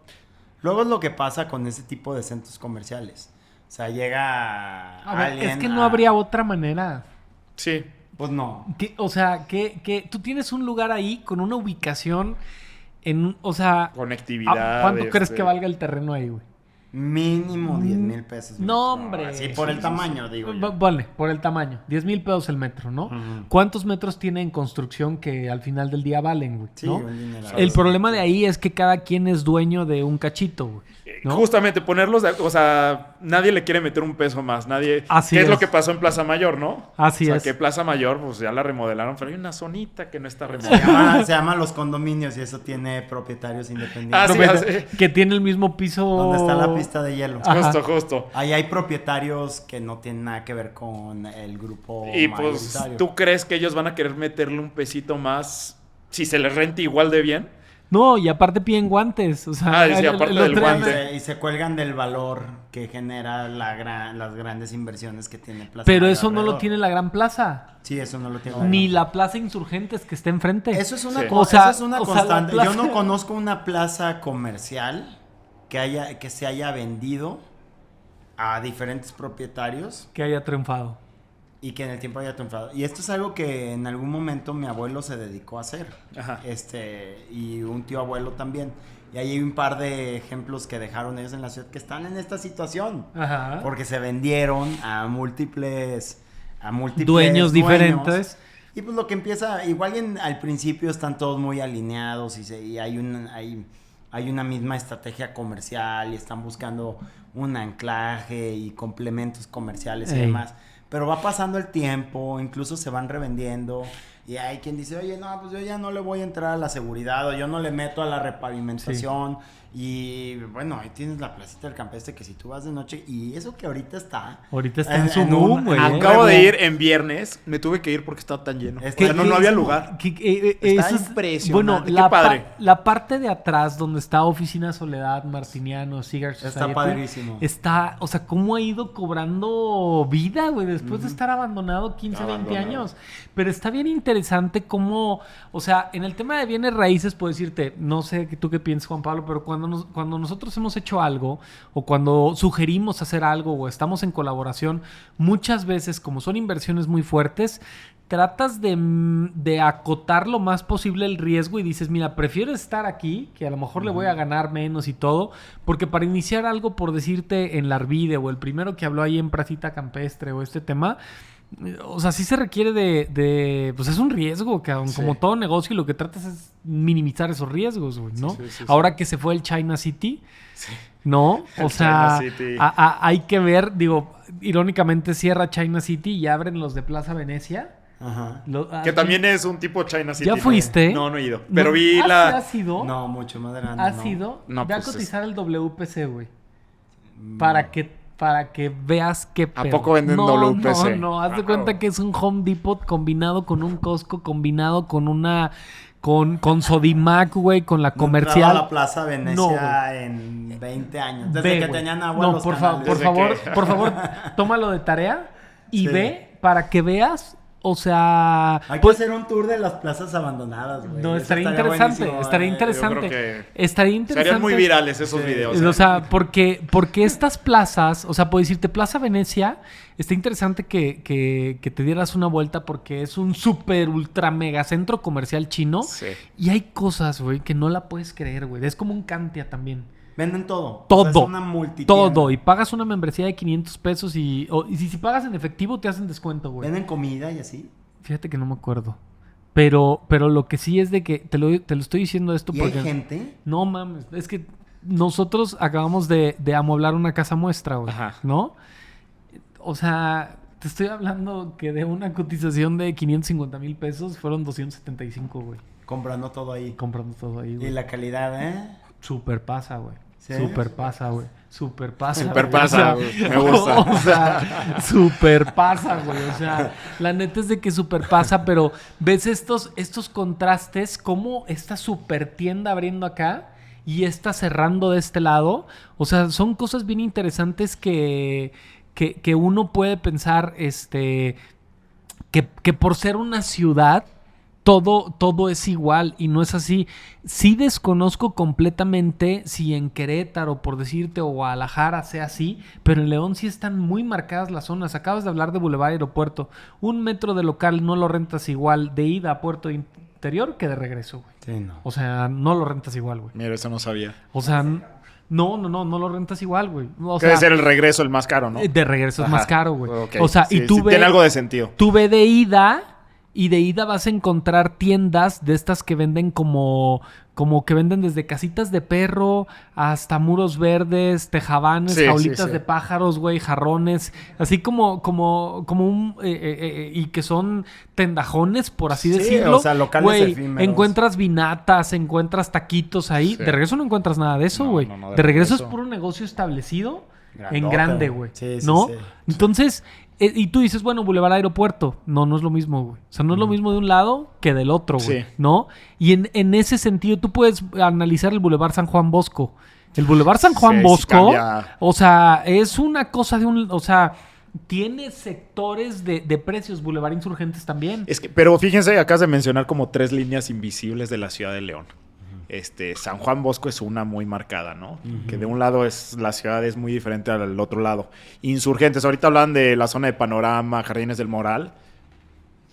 Luego es lo que pasa con ese tipo de centros comerciales. O sea, llega A ver, alguien es que no habría otra manera. Sí. Pues no. O sea, que tú tienes un lugar ahí con una ubicación o sea, Conectividad. ¿cuánto crees que valga el terreno ahí, güey? Mínimo 10,000 pesos. No, hombre. Sí, por el tamaño, digo yo. Vale, por el tamaño. 10,000 pesos el metro, ¿no? Ujú. ¿Cuántos metros tiene en construcción que al final del día valen, güey? Sí, ¿no? un dineral. El problema de ahí es que cada quien es dueño de un cachito, güey. ¿no? Justamente ponerlos, o sea, nadie le quiere meter un peso más, nadie. Así ¿Qué es lo es. que pasó en Plaza Mayor, no? Así o sea, es. que Plaza Mayor, pues ya la remodelaron, pero hay una zonita que no está remodelada. Se llama los condominios y eso tiene propietarios independientes. Ah, sí, Propiedad- así. Que tiene el mismo piso. Donde está la pista de hielo. Ajá. Justo. Ahí hay propietarios que no tienen nada que ver con el grupo Y pues, mayoritario. ¿tú crees que ellos van a querer meterle un pesito más si se les renta igual de bien? No, y aparte piden guantes. O sea, Ah, sí, aparte del otro- guante. Y se cuelgan del valor que genera las grandes inversiones que tiene Plaza Pero Mayor eso no lo alrededor. tiene la Gran Plaza. Sí, eso no lo tiene. Ni la Plaza Insurgentes que está enfrente. Eso es una, Sí. O sea, eso es una o sea, la constante. plaza- Yo no conozco una plaza comercial que se haya vendido a diferentes propietarios Que haya triunfado. y que en el tiempo haya triunfado. Y esto es algo que en algún momento mi abuelo se dedicó a hacer. Ajá. Y un tío abuelo también. Y ahí hay un par de ejemplos que dejaron ellos en la ciudad que están en esta situación. Ajá. Porque se vendieron a múltiples Dueños diferentes. Y pues lo que empieza, igual al principio están todos muy alineados y hay una misma estrategia comercial y están buscando un anclaje y complementos comerciales y Ey. demás. Pero va pasando el tiempo, incluso se van revendiendo y hay quien dice, oye, no, pues yo ya no le voy a entrar a la seguridad o yo no le meto a la repavimentación. Y bueno, ahí tienes la placita del Campestre que si tú vas de noche y eso que ahorita está... Ahorita está en su boom, güey. Acabo de ir en viernes, me tuve que ir porque estaba tan lleno. Es que- O sea, no había lugar. Está Eso es- impresionante. Bueno, Qué la, padre. la parte de atrás donde está Oficina Soledad, Martiniano, Cigar Está Society, padrísimo. Está, o sea, cómo ha ido cobrando vida, güey, después de estar abandonado 15, 20 Abandonado. años. Pero está bien interesante. interesante cómo, o sea, en el tema de bienes raíces puedo decirte, no sé tú qué piensas, Juan Pablo, pero cuando nosotros hemos hecho algo o cuando sugerimos hacer algo o estamos en colaboración, muchas veces como son inversiones muy fuertes, tratas de acotar lo más posible el riesgo y dices, mira, prefiero estar aquí, que a lo mejor le voy a ganar menos y todo, porque para iniciar algo, por decirte, en la Arvide o el primero que habló ahí en Placita Campestre o este tema, o sea, sí se requiere pues es un riesgo, que como todo negocio, y lo que tratas es minimizar esos riesgos, güey, ¿no? Sí. Ahora que se fue el China City, ¿no? O sea, hay que ver, digo, irónicamente cierra China City y abren los de Plaza Venecia. Ajá. Que también es un tipo China City. ¿Ya fuiste? No he ido. Pero vi la... ¿Has ido? No, mucho más grande. ¿Has ido? No, ve pues a cotizar el WPC, güey. Para que veas qué pedo. ¿A poco venden WPC? No, haz de cuenta que es un Home Depot combinado con un Costco, combinado con una... Con Sodimac, güey, con la comercial. No a la Plaza Venecia en 20 años. Desde que tenían agua los canales. Por favor, tómalo de tarea y ve para que veas. O sea... Hay que hacer un tour de las plazas abandonadas, güey. No, estaría interesante. Yo creo que estaría interesante. Serían muy virales esos videos. O sea, porque estas plazas... O sea, puedo decirte, Plaza Venecia, está interesante que te dieras una vuelta porque es un súper, ultra, mega centro comercial chino. Sí. Y hay cosas, güey, que no la puedes creer, güey. Es como un Cantia también. Venden todo. Todo. O sea, es una multitienda. Todo. Y pagas una membresía de 500 pesos y si pagas en efectivo te hacen descuento, güey. ¿Venden comida y así? Fíjate que no me acuerdo. Pero lo que sí es de que te lo estoy diciendo esto ¿Y porque... hay gente? No mames. Es que nosotros acabamos de amueblar una casa muestra, güey. Ajá. ¿No? O sea... Te estoy hablando que de una cotización de 550,000 pesos fueron 275, güey. Comprando todo ahí. Güey. Y la calidad, ¿eh? Super pasa, güey. ¿Sí? Super pasa, güey. Super pasa, güey. Me gusta. O sea, super pasa, güey. O sea, la neta es de que super pasa, pero ves estos contrastes, como esta super tienda abriendo acá y esta cerrando de este lado. O sea, son cosas bien interesantes que uno puede pensar, que por ser una ciudad, todo es igual y no es así. Sí desconozco completamente si en Querétaro, por decirte, o Guadalajara sea así, pero en León sí están muy marcadas las zonas. Acabas de hablar de Boulevard Aeropuerto. 1 metro de local no lo rentas igual de ida a Puerto Interior que de regreso, güey. Sí, no. O sea, no lo rentas igual, güey. Mira, eso no sabía. O sea, no lo rentas igual, güey. Debe ser el regreso el más caro, ¿no? De regreso es más caro, güey. Okay. O sea, sí, y tú ves... Tiene algo de sentido. Tú ve de ida... Y de ida vas a encontrar tiendas de estas que venden como que venden desde casitas de perro hasta muros verdes, tejabanes, jaulitas de pájaros, güey, jarrones, así como un y que son tendajones, por así decirlo. O sea, locales efímeros. Encuentras vinatas, encuentras taquitos ahí. Sí. De regreso no encuentras nada de eso, güey. No, de regreso es puro negocio establecido. Grandote. En grande, güey. Sí, ¿no? Sí. Entonces, y tú dices, bueno, Boulevard Aeropuerto. No es lo mismo, güey. O sea, no es lo mismo de un lado que del otro, güey. Sí. ¿No? Y en ese sentido, tú puedes analizar el Boulevard San Juan Bosco. El Boulevard San Juan Bosco, o sea, es una cosa de un... O sea, tiene sectores de precios. Boulevard Insurgentes también. Pero fíjense, acabas de mencionar como 3 líneas invisibles de la ciudad de León. San Juan Bosco es una muy marcada, ¿no? Uh-huh. Que de un lado la ciudad es muy diferente al otro lado. Insurgentes, ahorita hablan de la zona de Panorama, Jardines del Moral.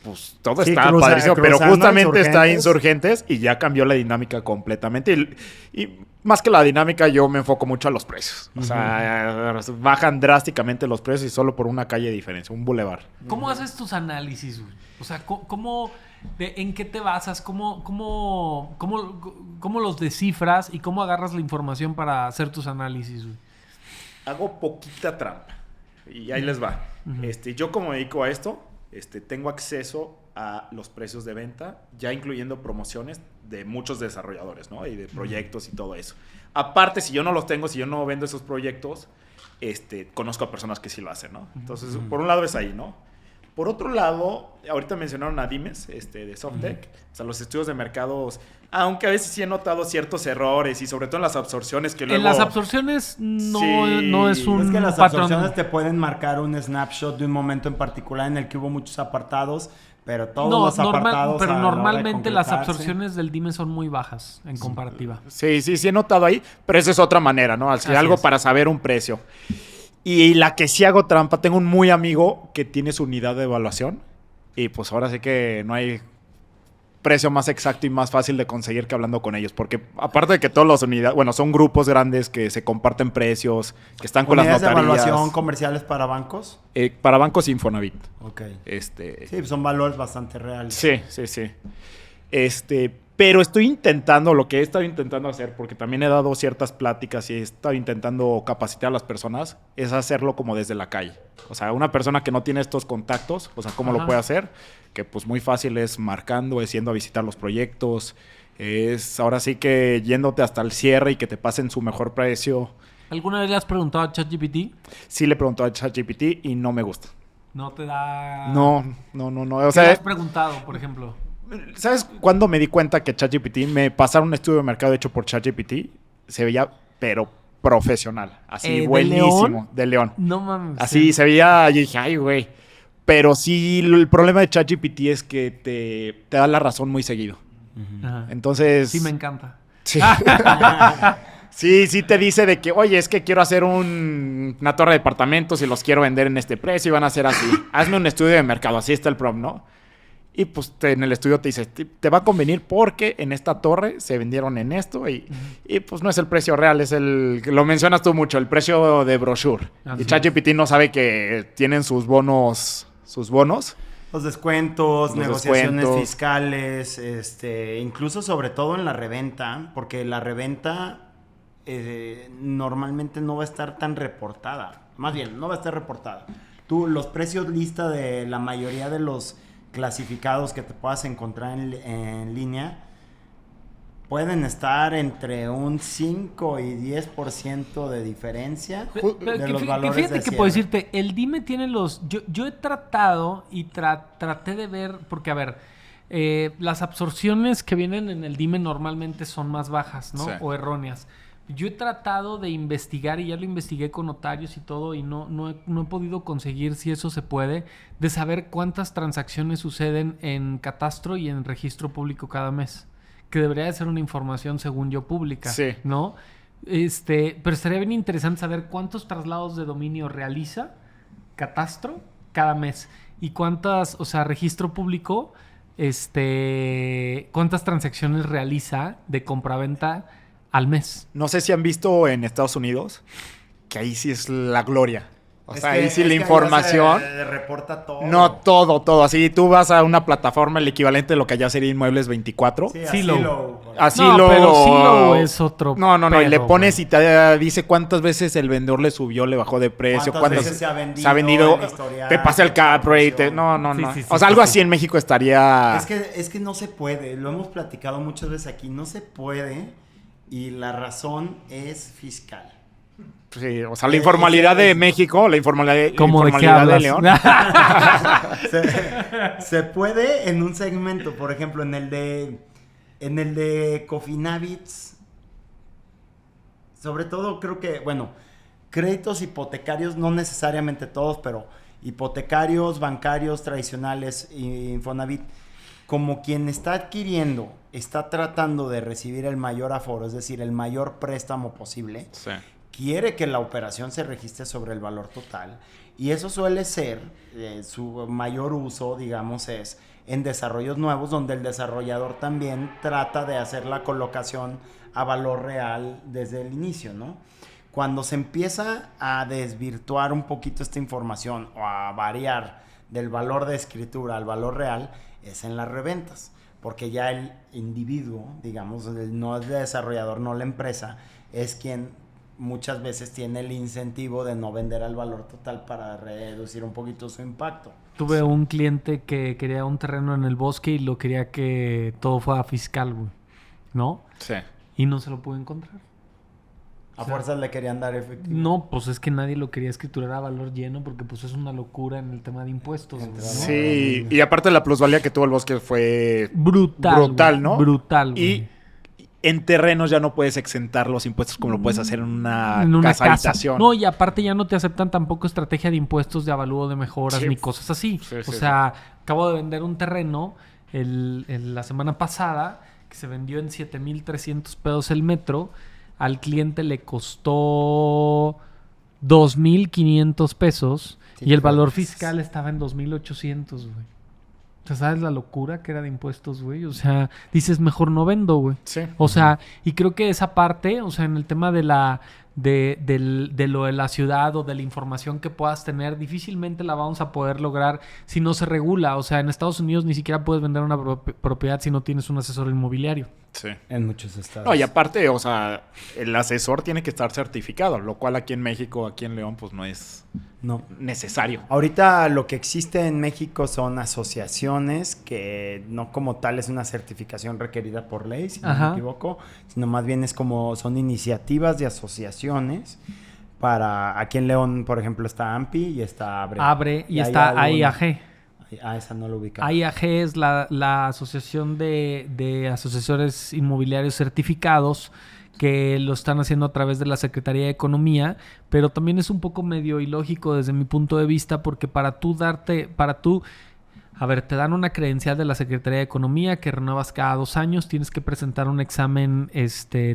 Pues todo está padrísimo, pero justamente está Insurgentes y ya cambió la dinámica completamente. Y más que la dinámica, yo me enfoco mucho a los precios. O sea, bajan drásticamente los precios y solo por una calle de diferencia, un bulevar. ¿Cómo haces tus análisis, güey? O sea, ¿en qué te basas? ¿Cómo los descifras y cómo agarras la información para hacer tus análisis, güey? Hago poquita trampa y ahí les va. Uh-huh. Yo como me dedico a esto, tengo acceso a los precios de venta, ya incluyendo promociones de muchos desarrolladores, ¿no? Y de proyectos y todo eso. Aparte, si yo no los tengo, si yo no vendo esos proyectos, conozco a personas que sí lo hacen, ¿no? Entonces, por un lado es ahí, ¿no? Por otro lado, ahorita mencionaron a Dimes, de SoftTech, o sea, los estudios de mercados, aunque a veces sí he notado ciertos errores y sobre todo en las absorciones que luego... En las absorciones no es un Es que las patrón. absorciones te pueden marcar un snapshot de un momento en particular en el que hubo muchos apartados, pero todos los apartados... Pero a la hora de normalmente las concretarse- absorciones del DIME son muy bajas en comparativa. Sí, he notado ahí, pero esa es otra manera, ¿no? Al ser Así algo es. para saber un precio. Y la que sí hago trampa, tengo un muy amigo que tiene su unidad de evaluación y pues ahora sí que no hay precio más exacto y más fácil de conseguir que hablando con ellos, porque aparte de que todas las unidades, bueno, son grupos grandes que se comparten precios, que están con las ¿Unidades de notarías. evaluación comerciales para bancos? Para bancos Infonavit. Ok. Sí, son valores bastante reales. sí. Pero estoy intentando, lo que he estado intentando hacer, porque también he dado ciertas pláticas y he estado intentando capacitar a las personas, es hacerlo como desde la calle. O sea, una persona que no tiene estos contactos, o sea, ¿cómo lo puede hacer? Que pues muy fácil es marcando, es yendo a visitar los proyectos, es ahora sí que yéndote hasta el cierre y que te pasen su mejor precio. ¿Alguna vez le has preguntado a ChatGPT? Sí le preguntó a ChatGPT y no me gusta. No te da... No. O ¿Qué sea, le has preguntado, por ejemplo? ¿Sabes cuándo me di cuenta que ChatGPT, me pasaron un estudio de mercado hecho por ChatGPT? Se veía, pero profesional. Así, ¿de buenísimo. León? De León. No mames. Así se veía, y dije, ay, güey. Pero sí, el problema de ChatGPT es que te da la razón muy seguido. Ajá. Entonces... Sí, me encanta. Sí. Sí te dice de que, oye, es que quiero hacer una torre de departamentos y los quiero vender en este precio y van a ser así. Hazme un estudio de mercado, así está el prompt, ¿no? Y pues en el estudio te dice, te va a convenir porque en esta torre se vendieron en esto y pues no es el precio real, es lo mencionas tú mucho, el precio de brochure. Así Y ChatGPT no sabe que tienen sus bonos. Los descuentos, Los negociaciones descuentos. fiscales, incluso sobre todo en la reventa, porque la reventa normalmente no va a estar tan reportada. Más bien, no va a estar reportada. Los precios lista de la mayoría de los clasificados que te puedas encontrar en línea pueden estar entre un 5 y 10% de diferencia de los valores Fíjate de que cierre. puedo decirte, el DIME tiene los... Yo he tratado y traté de ver, porque a ver, las absorciones que vienen en el DIME normalmente son más bajas, ¿no? Sí. O erróneas. Yo he tratado de investigar y ya lo investigué con notarios y todo y no he podido conseguir, si eso se puede, de saber cuántas transacciones suceden en catastro y en registro público cada mes. Que debería de ser una información, según yo, pública, Sí. ¿no? Pero estaría bien interesante saber cuántos traslados de dominio realiza catastro cada mes y cuántas, o sea, registro público, cuántas transacciones realiza de compraventa al mes. No sé si han visto en Estados Unidos, que ahí sí es la gloria. O sea, ahí sí la ya información... se reporta todo. No, todo. Así tú vas a una plataforma, el equivalente de lo que allá sería Inmuebles 24. Sí, Zillow. Así No, lo... pero Zillow es otro No, y pedo, le pones güey. y te dice cuántas veces el vendedor le subió, le bajó de precio, ¿Cuántas cuántas veces se ha vendido, el historial, te pasa el cap rate. la No. Sí, O sea, algo sí. así en México estaría... Es que no se puede, lo hemos platicado muchas veces aquí, no se puede y la razón es fiscal. Sí, o sea, la informalidad de México, la informalidad, ¿Cómo de qué informalidad de hablas? León. Se puede en un segmento, por ejemplo, en el de Cofinavits, sobre todo creo que, bueno, créditos hipotecarios, no necesariamente todos, pero hipotecarios, bancarios tradicionales, Infonavit, como quien está adquiriendo, está tratando de recibir el mayor aforo, es decir, el mayor préstamo posible, Sí. quiere que la operación se registre sobre el valor total y eso suele ser, su mayor uso, digamos, es en desarrollos nuevos donde el desarrollador también trata de hacer la colocación a valor real desde el inicio, ¿no? Cuando se empieza a desvirtuar un poquito esta información o a variar del valor de escritura al valor real es en las reventas, porque ya el individuo, digamos, no el desarrollador, no la empresa, es quien muchas veces tiene el incentivo de no vender al valor total para reducir un poquito su impacto. Tuve un cliente que quería un terreno en el bosque y lo quería que todo fuera fiscal, güey, ¿no? Sí. Y no se lo pude encontrar. A fuerzas le querían dar efectivo. No, pues es que nadie lo quería escriturar a valor lleno porque pues es una locura en el tema de impuestos. ¿No? Sí, y aparte la plusvalía que tuvo el bosque fue brutal, ¿no? Brutal, güey. Y en terrenos ya no puedes exentar los impuestos como lo puedes hacer en una casa habitación. No, y aparte ya no te aceptan tampoco estrategia de impuestos de avalúo de mejoras ni cosas así. O sea, acabo de vender un terreno la semana pasada que se vendió en 7,300 pesos el metro. Al cliente le costó 2,500 pesos y el valor fiscal estaba en 2,800, güey. O sea, ¿sabes la locura que era de impuestos, güey? O sea, dices, mejor no vendo, güey. Sí. O sea, y creo que esa parte, o sea, en el tema de lo de la ciudad o de la información que puedas tener, difícilmente la vamos a poder lograr si no se regula. O sea, en Estados Unidos ni siquiera puedes vender una propiedad si no tienes un asesor inmobiliario. Sí. En muchos estados. No, y aparte, o sea, el asesor tiene que estar certificado, lo cual aquí en México, aquí en León, pues no es necesario. Ahorita lo que existe en México son asociaciones que no como tal es una certificación requerida por ley, si no me equivoco, sino más bien son iniciativas de asociaciones para... Aquí en León, por ejemplo, está AMPI y está Abre. Abre y está AIAG. Esa no lo ubicaba. AIAG es la asociación de asesores inmobiliarios certificados que lo están haciendo a través de la Secretaría de Economía, pero también es un poco medio ilógico desde mi punto de vista porque a ver, te dan una credencial de la Secretaría de Economía que renuevas cada 2 años, tienes que presentar un examen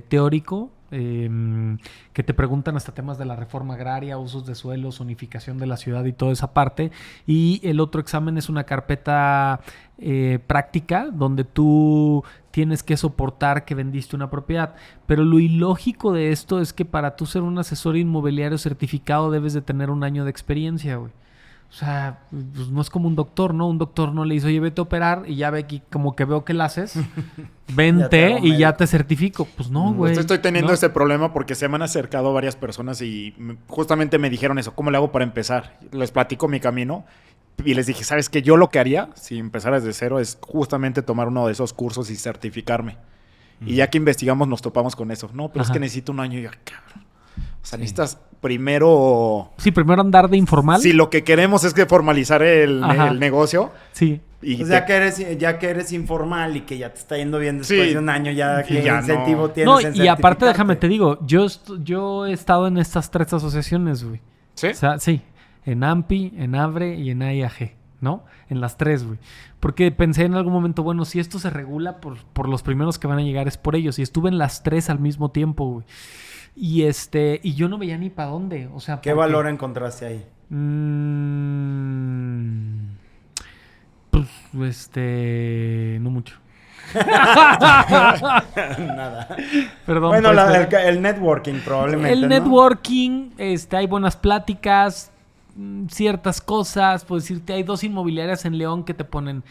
teórico que te preguntan hasta temas de la reforma agraria, usos de suelos, unificación de la ciudad y toda esa parte. Y el otro examen es una carpeta práctica donde tú tienes que soportar que vendiste una propiedad. Pero lo ilógico de esto es que para tú ser un asesor inmobiliario certificado debes de tener 1 año de experiencia, güey. O sea, pues no es como un doctor, ¿no? Un doctor no le dice, oye, vete a operar y ya ve aquí como que veo que la haces. Vente y ya te certifico. Pues no, güey. Estoy teniendo ese problema porque se me han acercado varias personas y justamente me dijeron eso. ¿Cómo le hago para empezar? Les platico mi camino y les dije, ¿sabes qué? Yo lo que haría si empezara desde cero es justamente tomar uno de esos cursos y certificarme. Y ya que investigamos nos topamos con eso. No, pero es que necesito 1 año. Y yo, cabrón. O sea, necesitas primero... Sí, primero andar de informal. Si lo que queremos es que formalizar el negocio. Sí. Y pues ya que eres informal y que ya te está yendo bien después de 1 año, ya qué incentivo tienes en certificarte. Y aparte, déjame te digo, yo he estado en estas 3 asociaciones, güey. ¿Sí? O sea, sí. En AMPI, en ABRE y en AIAG, ¿no? En las 3, güey. Porque pensé en algún momento, bueno, si esto se regula por los primeros que van a llegar es por ellos. Y estuve en las 3 al mismo tiempo, güey. Y yo no veía ni para dónde. O sea, ¿qué valor encontraste ahí? Pues, no mucho. Nada. Perdón. Bueno, el networking probablemente. El networking, hay buenas pláticas, ciertas cosas. Puedo decirte, hay 2 inmobiliarias en León que te ponen,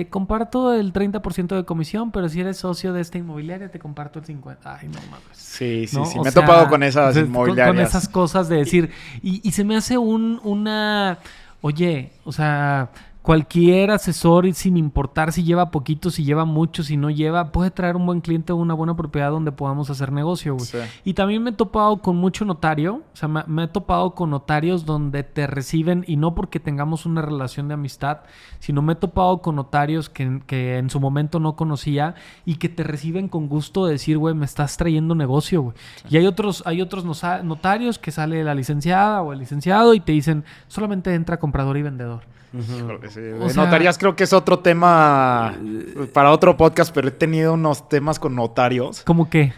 comparto el 30% de comisión, pero si eres socio de esta inmobiliaria te comparto el 50%. Ay, no mames. Sí. ¿No? Me he topado con esas inmobiliarias. Con esas cosas de decir, y se me hace oye, o sea, cualquier asesor, sin importar si lleva poquito, si lleva mucho, si no lleva, puede traer un buen cliente o una buena propiedad donde podamos hacer negocio, güey. Sí. Y también me he topado con mucho notario, o sea, me he topado con notarios donde te reciben, y no porque tengamos una relación de amistad, sino me he topado con notarios que en su momento no conocía y que te reciben con gusto de decir, güey, me estás trayendo negocio, güey. Sí. Y hay otros notarios que sale la licenciada o el licenciado y te dicen, solamente entra comprador y vendedor. Sí. Notarías creo que es otro tema para otro podcast, pero he tenido unos temas con notarios. ¿Cómo qué?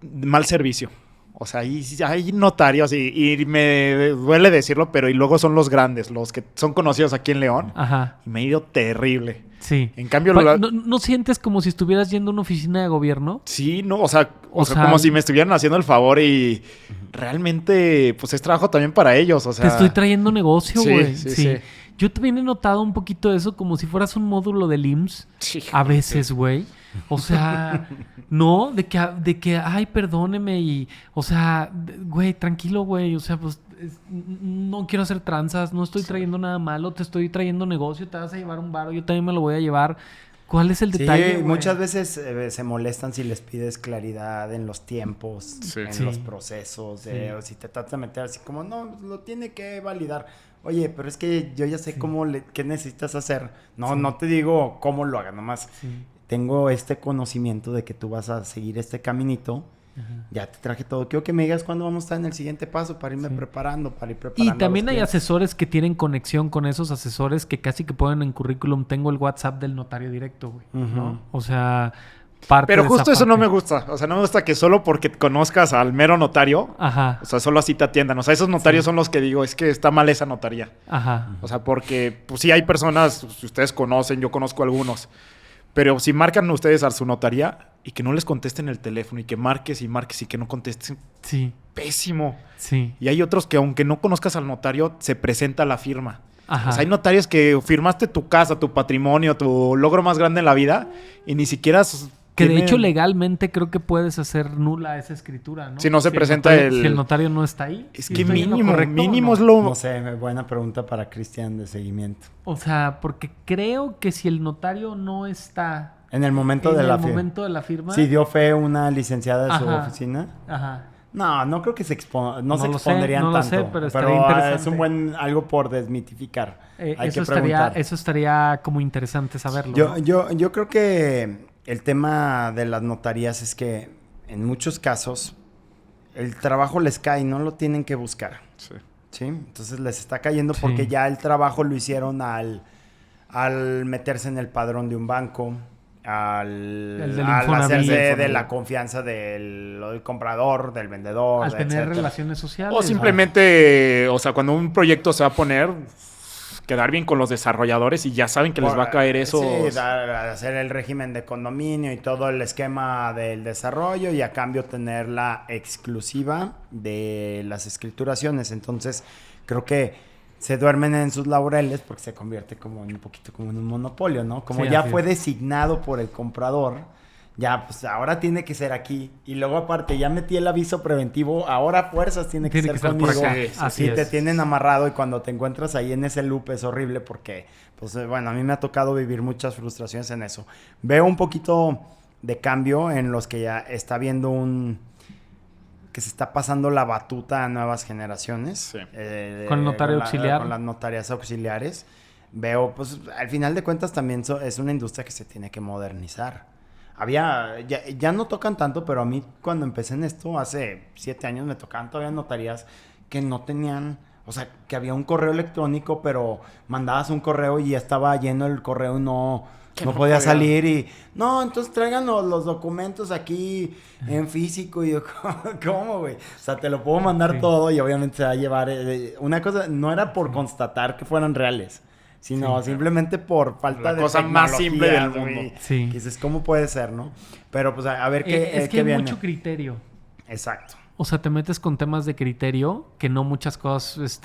Mal servicio. O sea, hay notarios y me duele decirlo, pero y luego son los grandes, los que son conocidos aquí en León. Ajá. Y me ha ido terrible. Sí. En cambio... ¿No sientes como si estuvieras yendo a una oficina de gobierno? Sí, no, o sea, como si me estuvieran haciendo el favor y realmente, pues es trabajo también para ellos, o sea... Te estoy trayendo negocio, güey. Sí. Yo también he notado un poquito de eso, como si fueras un módulo del IMSS. Sí, a veces, güey. O sea, no, de que, ay, perdóneme y... O sea, güey, tranquilo, güey. O sea, pues, no quiero hacer tranzas, no estoy trayendo nada malo, te estoy trayendo negocio, te vas a llevar un varo, yo también me lo voy a llevar. ¿Cuál es el detalle? Sí, güey? muchas veces se molestan si les pides claridad en los tiempos, en los procesos, o si te tratas de meter así como, no, lo tiene que validar. Oye, pero es que yo ya sé qué necesitas hacer. No, no te digo cómo lo hagas, nomás tengo este conocimiento de que tú vas a seguir este caminito. Ya te traje todo. Quiero que me digas cuándo vamos a estar en el siguiente paso para irme preparando, para ir preparando. Y también hay asesores que tienen conexión con esos asesores que casi que ponen en currículum, tengo el WhatsApp del notario directo, güey, ¿no? O sea, pero justo eso no me gusta. O sea, no me gusta que solo porque conozcas al mero notario, o sea, solo así te atiendan. O sea, esos notarios son los que digo, es que está mal esa notaría. O sea, porque pues sí hay personas, si ustedes conocen, yo conozco algunos. Pero si marcan ustedes a su notaría y que no les contesten el teléfono y que marques y que no contesten, pésimo. Y hay otros que aunque no conozcas al notario, se presenta la firma. O sea, hay notarios que firmaste tu casa, tu patrimonio, tu logro más grande en la vida y ni siquiera... Que de hecho legalmente creo que puedes hacer nula esa escritura, ¿no? Si no se presenta si el notario no está ahí. Es que mínimo es lo... No sé, buena pregunta para Cristian de seguimiento. O sea, porque creo que si el notario no está... En el momento de la firma... Si dio fe una licenciada de su oficina. No creo que se expondrían tanto. No lo sé, pero estaría interesante. Es un buen algo por desmitificar. Hay que preguntar. Eso estaría como interesante saberlo. Yo creo que el tema de las notarías es que en muchos casos el trabajo les cae y no lo tienen que buscar. ¿Sí? Entonces les está cayendo porque ya el trabajo lo hicieron al meterse en el padrón de un banco, al hacerse de la confianza del comprador, del vendedor, al tener relaciones sociales. O simplemente, o sea, cuando un proyecto se va a poner, quedar bien con los desarrolladores y ya saben que les va a caer eso. Sí, hacer el régimen de condominio y todo el esquema del desarrollo y a cambio tener la exclusiva de las escrituraciones. Entonces, creo que se duermen en sus laureles porque se convierte como un poquito como en un monopolio, ¿no? Como ya fue designado por el comprador, ya pues ahora tiene que ser aquí. Y luego aparte ya metí el aviso preventivo, ahora a fuerzas tiene que ser conmigo. Así te tienen amarrado y cuando te encuentras ahí en ese loop es horrible porque, pues bueno, a mí me ha tocado vivir muchas frustraciones en eso. Veo un poquito de cambio en los que ya está viendo que se está pasando la batuta a nuevas generaciones. Con el notario auxiliar. Con las notarias auxiliares. Veo, pues, al final de cuentas también es una industria que se tiene que modernizar. Ya no tocan tanto, pero a mí cuando empecé en esto, hace 7 años, me tocaban todavía notarías que no tenían... O sea, que había un correo electrónico, pero mandabas un correo y ya estaba lleno el correo y no podía salir y... No, entonces traigan los documentos aquí en físico. Y yo, ¿cómo, güey? O sea, te lo puedo mandar todo y obviamente se va a llevar... una cosa, no era por constatar que fueran reales, sino simplemente por falta de cosa más simple del mundo. Y dices, ¿cómo puede ser, no? Pero pues a ver qué es que hay viene. Mucho criterio. Exacto. O sea, te metes con temas de criterio que no muchas cosas,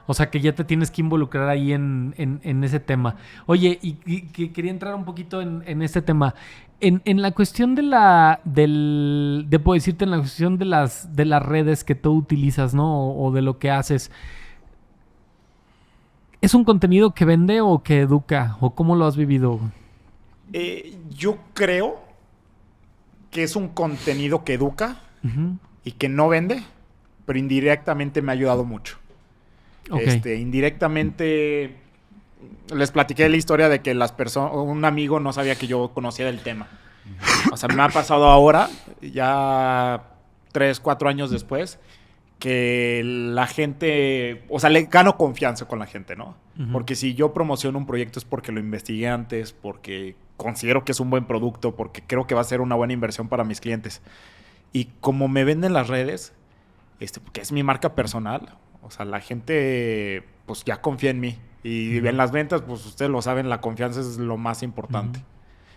o sea, que ya te tienes que involucrar ahí en ese tema. Oye, y quería entrar un poquito en este tema. En la cuestión puedo decirte, en la cuestión de las redes que tú utilizas, ¿no? O de lo que haces. ¿Es un contenido que vende o que educa? ¿O cómo lo has vivido? Yo creo que es un contenido que educa. Y que no vende, pero indirectamente me ha ayudado mucho. Indirectamente les platiqué la historia de que un amigo no sabía que yo conocía del tema. O sea, me ha pasado ahora, ya 3, 4 años después, que la gente, o sea, le gano confianza con la gente, ¿no? Porque si yo promociono un proyecto es porque lo investigué antes, porque considero que es un buen producto, porque creo que va a ser una buena inversión para mis clientes. Y como me venden las redes, porque es mi marca personal, o sea, la gente pues ya confía en mí. Y en las ventas, pues ustedes lo saben, la confianza es lo más importante.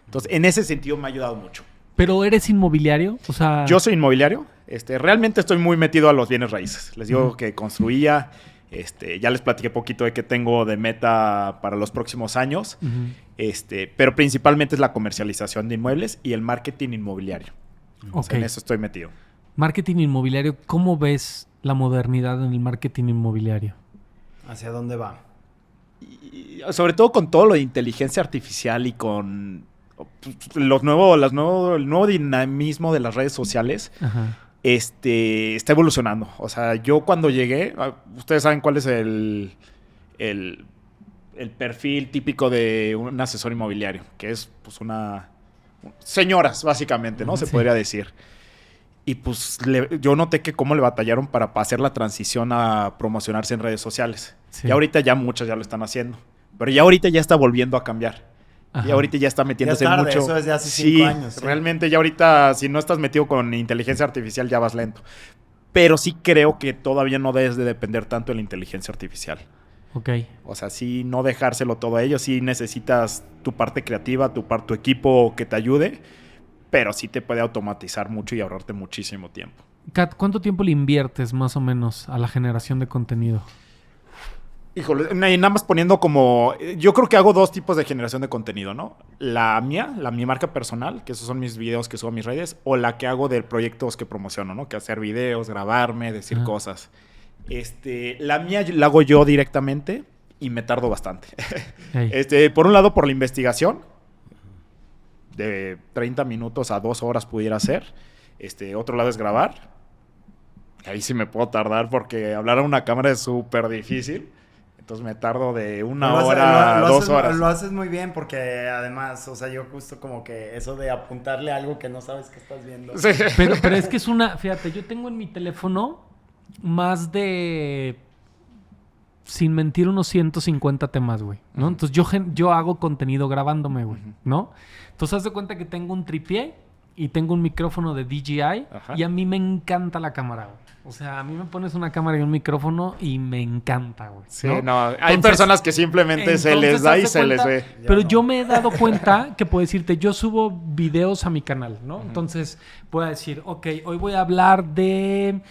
Entonces, en ese sentido me ha ayudado mucho. ¿Pero eres inmobiliario? O sea... Yo soy inmobiliario. Realmente estoy muy metido a los bienes raíces. Les digo que construía. Ya les platiqué poquito de qué tengo de meta para los próximos años. Pero principalmente es la comercialización de inmuebles y el marketing inmobiliario. O sea, en eso estoy metido. Marketing inmobiliario, ¿cómo ves la modernidad en el marketing inmobiliario? ¿Hacia dónde va? Y sobre todo con todo lo de inteligencia artificial y con el nuevo dinamismo de las redes sociales Ajá. está evolucionando. O sea, yo cuando llegué, ustedes saben cuál es el perfil típico de un asesor inmobiliario, que es pues señoras, básicamente, ¿no? Se podría decir. Y pues yo noté que cómo le batallaron para hacer la transición a promocionarse en redes sociales. Sí. Y ahorita ya muchas ya lo están haciendo. Pero ya ahorita ya está volviendo a cambiar. Ajá. Y ahorita ya está metiéndose ya es tarde, mucho. eso es de hace 5 años. Sí, realmente ya ahorita, si no estás metido con inteligencia artificial, ya vas lento. Pero sí creo que todavía no debes de depender tanto de la inteligencia artificial. Ok. O sea, sí, no dejárselo todo a ellos. Sí necesitas tu parte creativa, tu equipo que te ayude. Pero sí te puede automatizar mucho y ahorrarte muchísimo tiempo. Kat, ¿cuánto tiempo le inviertes más o menos a la generación de contenido? Híjole, nada más poniendo como... Yo creo que hago 2 tipos de generación de contenido, ¿no? Mi marca personal, que esos son mis videos que subo a mis redes, o la que hago de proyectos que promociono, ¿no? Que hacer videos, grabarme, decir cosas. La mía la hago yo directamente y me tardo bastante. Hey. Por un lado, por la investigación, de 30 minutos a 2 horas pudiera ser. Otro lado es grabar. Ahí sí me puedo tardar porque hablar a una cámara es súper difícil. Entonces me tardo de 1 hora a 2 horas. Lo haces muy bien porque además, o sea, yo justo como que eso de apuntarle algo que no sabes que estás viendo. Sí. Pero es que es fíjate, yo tengo en mi teléfono más de, sin mentir, unos 150 temas, güey, ¿no? Entonces yo hago contenido grabándome, güey, ¿no? Entonces haz de cuenta que tengo un tripié y tengo un micrófono de DJI. Ajá. Y a mí me encanta la cámara, güey. O sea, a mí me pones una cámara y un micrófono y me encanta, güey. Sí, no. Hay personas que simplemente se les da y se les ve. Pero yo me he dado cuenta que puedo decirte, yo subo videos a mi canal, ¿no? Entonces, puedo decir, ok, hoy voy a hablar de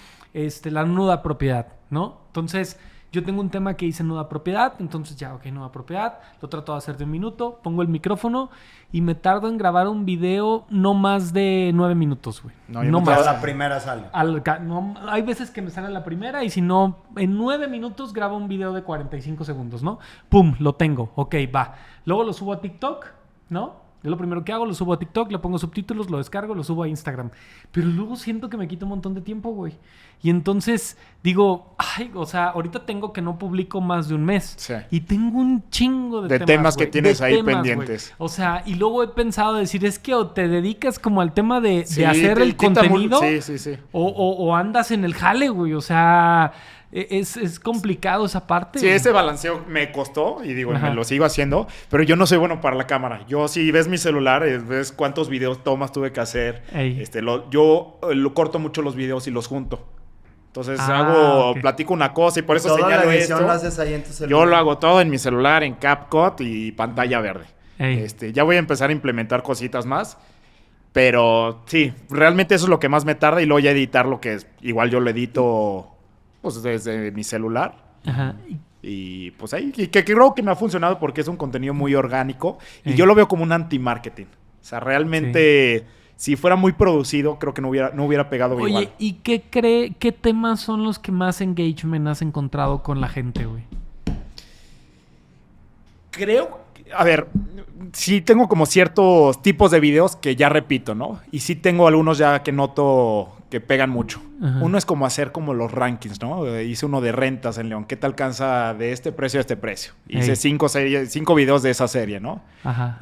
la nuda propiedad, ¿no? Entonces, yo tengo un tema que dice nuda propiedad, entonces ya, ok, nuda propiedad, lo trato de hacer de 1 minuto, pongo el micrófono y me tardo en grabar un video no más de 9 minutos, güey. No más. La primera sale. Hay veces que me sale la primera y si no, en 9 minutos grabo un video de 45 segundos, ¿no? ¡Pum! Lo tengo. Ok, va. Luego lo subo a TikTok, ¿no? Yo lo primero que hago, lo subo a TikTok, le pongo subtítulos, lo descargo, lo subo a Instagram. Pero luego siento que me quita un montón de tiempo, güey. Y entonces digo, o sea, ahorita tengo que no publico más de un mes. Sí. Y tengo un chingo de temas que tienes ahí pendientes. Wey. O sea, y luego he pensado decir, es que o te dedicas como al tema de hacer el contenido. Sí. O andas en el jale, güey. O sea... Es complicado esa parte. Sí, ese balanceo me costó y digo, me lo sigo haciendo, pero yo no soy bueno para la cámara. Yo si ves mi celular, ves cuántos videos tomas tuve que hacer. Yo corto mucho los videos y los junto. Entonces platico una cosa y por eso señalo esto. ¿Lo haces ahí en tu celular? Yo lo hago todo en mi celular, en CapCut y pantalla verde. Ya voy a empezar a implementar cositas más. Pero sí, realmente eso es lo que más me tarda y luego ya editar lo que es. Igual yo lo edito... pues desde mi celular. Ajá. Y pues ahí, que creo que me ha funcionado porque es un contenido muy orgánico. Y yo lo veo como un anti-marketing. O sea, realmente, si fuera muy producido, creo que no hubiera pegado igual. Oye, ¿y qué temas son los que más engagement has encontrado con la gente, güey? Creo... A ver, sí tengo como ciertos tipos de videos que ya repito, ¿no? Y sí tengo algunos ya que noto que pegan mucho. Ajá. Uno es como hacer como los rankings, ¿no? Hice uno de rentas en León. ¿Qué te alcanza de este precio a este precio? Hice 5 videos de esa serie, ¿no? Ajá.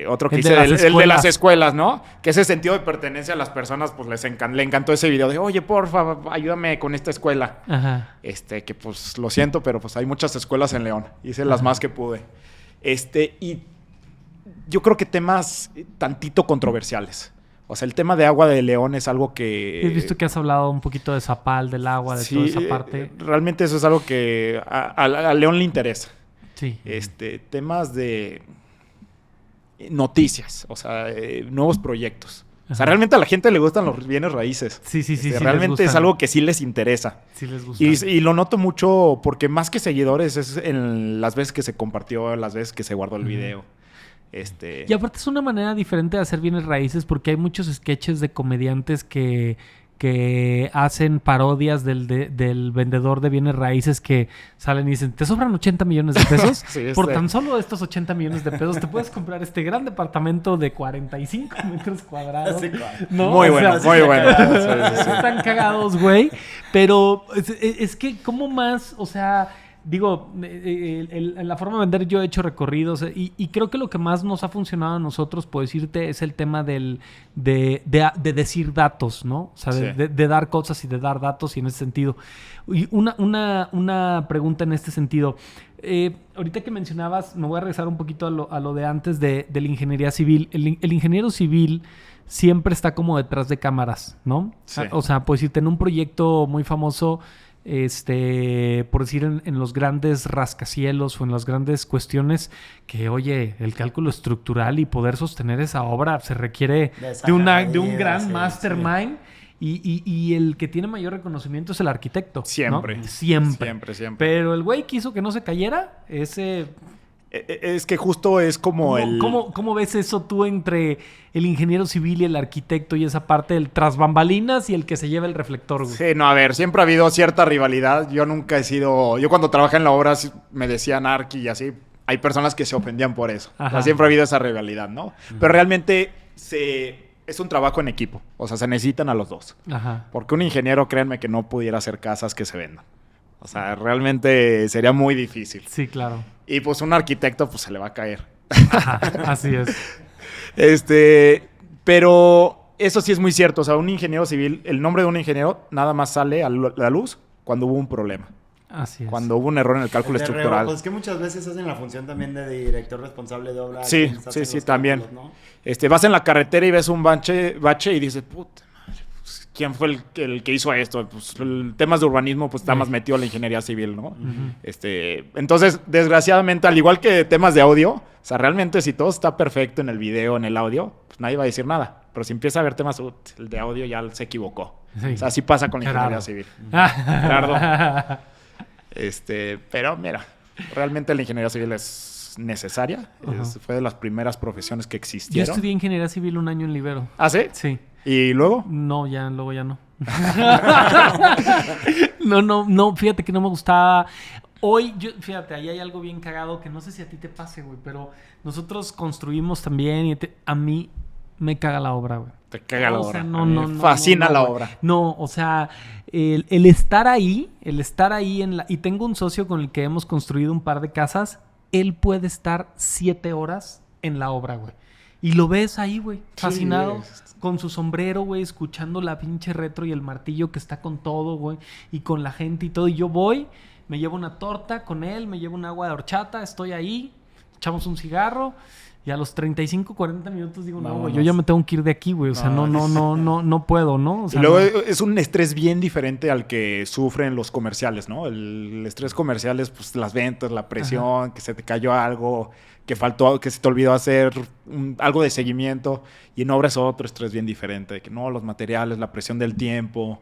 Otro que hice el de las escuelas, ¿no? Que ese sentido de pertenencia a las personas, pues le encantó ese video. De, oye, porfa, ayúdame con esta escuela. Ajá. Que pues lo siento, pero pues hay muchas escuelas en León. Hice las más que pude. Y yo creo que temas tantito controversiales. O sea, el tema de agua de León es algo que... He visto que has hablado un poquito de Zapal, del agua, de toda esa parte. Realmente eso es algo que a León le interesa. Sí. Temas de noticias, o sea, nuevos proyectos. Ajá. O sea, realmente a la gente le gustan los bienes raíces. Sí. Realmente es algo que sí les interesa. Sí les gusta. Y lo noto mucho porque más que seguidores es en las veces que se compartió, las veces que se guardó el video. Y aparte es una manera diferente de hacer bienes raíces porque hay muchos sketches de comediantes que que hacen parodias del vendedor de bienes raíces que salen y dicen, ¿te sobran 80 millones de pesos? Sí, Por tan solo estos 80 millones de pesos te puedes comprar este gran departamento de 45 metros cuadrados. Sí, claro. ¿No? Muy O bueno, sea, muy bueno. Están cagados, güey. Pero es que, ¿cómo más? O sea, digo, la forma de vender yo he hecho recorridos y creo que lo que más nos ha funcionado a nosotros, puedo decirte, es el tema de decir datos, ¿no? O sea, Sí. de dar cosas y de dar datos y en ese sentido. Y una pregunta en este sentido. Ahorita que mencionabas, me voy a regresar un poquito a lo de antes de la ingeniería civil. El ingeniero civil siempre está como detrás de cámaras, ¿no? Sí. O sea, pues si en un proyecto muy famoso, por decir en los grandes rascacielos o en las grandes cuestiones que, oye, el cálculo estructural y poder sostener esa obra se requiere de un gran sí, mastermind. Y el que tiene mayor reconocimiento es el arquitecto, ¿no? Siempre. Siempre. Siempre. Pero el güey que hizo que no se cayera, ese... Es que justo es como ¿Cómo ves eso tú entre el ingeniero civil y el arquitecto y esa parte del tras bambalinas y el que se lleva el reflector, güey? Sí, no, a ver, siempre ha habido cierta rivalidad. Yo nunca he sido... Yo cuando trabajé en la obra me decían arqui y así. Hay personas que se ofendían por eso. O sea, siempre ha habido esa rivalidad, ¿no? Pero realmente es un trabajo en equipo. O sea, se necesitan a los dos. Ajá. Porque un ingeniero, créanme que no pudiera hacer casas que se vendan. O sea, realmente sería muy difícil. Sí, claro. Y pues un arquitecto pues se le va a caer. Ajá, así es. Pero eso sí es muy cierto. O sea, un ingeniero civil, el nombre de un ingeniero nada más sale a la luz cuando hubo un problema. Así es. Cuando hubo un error en el cálculo estructural. Pues que muchas veces hacen la función también de director responsable de obra. Sí, quienes hacen sí, los también. cálculos, ¿no? Vas en la carretera y ves un bache y dices, puta madre, pues, ¿quién fue el que hizo esto? Pues el temas de urbanismo pues está más metido en la ingeniería civil, ¿no? Entonces, desgraciadamente, al igual que temas de audio, o sea, realmente si todo está perfecto en el video, en el audio, pues nadie va a decir nada. Pero si empieza a haber temas, el de audio ya se equivocó. Sí. O sea, así pasa con la Gerardo. ingeniería civil. Gerardo. Pero mira, realmente la ingeniería civil es necesaria. Fue de las primeras profesiones que Yo existieron. estudié ingeniería civil un año en Libero. ¿Ah, sí? Sí. ¿Y luego? No, luego ya no. No, fíjate que no me gustaba. Hoy, fíjate, ahí hay algo bien cagado que no sé si a ti te pase, güey, pero nosotros construimos también y a mí me caga la obra, güey. Te caga la O obra. sea, A mí me fascina la güey. obra. No, o sea, el estar ahí y tengo un socio con el que hemos construido un par de casas, él puede estar 7 horas en la obra, güey. Y lo ves ahí, güey, fascinado, con su sombrero, güey, escuchando la pinche retro y el martillo que está con todo, güey, y con la gente y todo. Y yo voy, me llevo una torta con él, me llevo un agua de horchata, estoy ahí, echamos un cigarro. Y a los 35, 40 minutos digo, no, güey, yo ya me tengo que ir de aquí, güey. O sea, no puedo, ¿no? O sea, y luego es un estrés bien diferente al que sufren los comerciales, ¿no? El estrés comercial es pues las ventas, la presión, que se te cayó algo, que faltó, que se te olvidó hacer algo de seguimiento. Y en obra es otro estrés bien diferente, que no, los materiales, la presión del tiempo,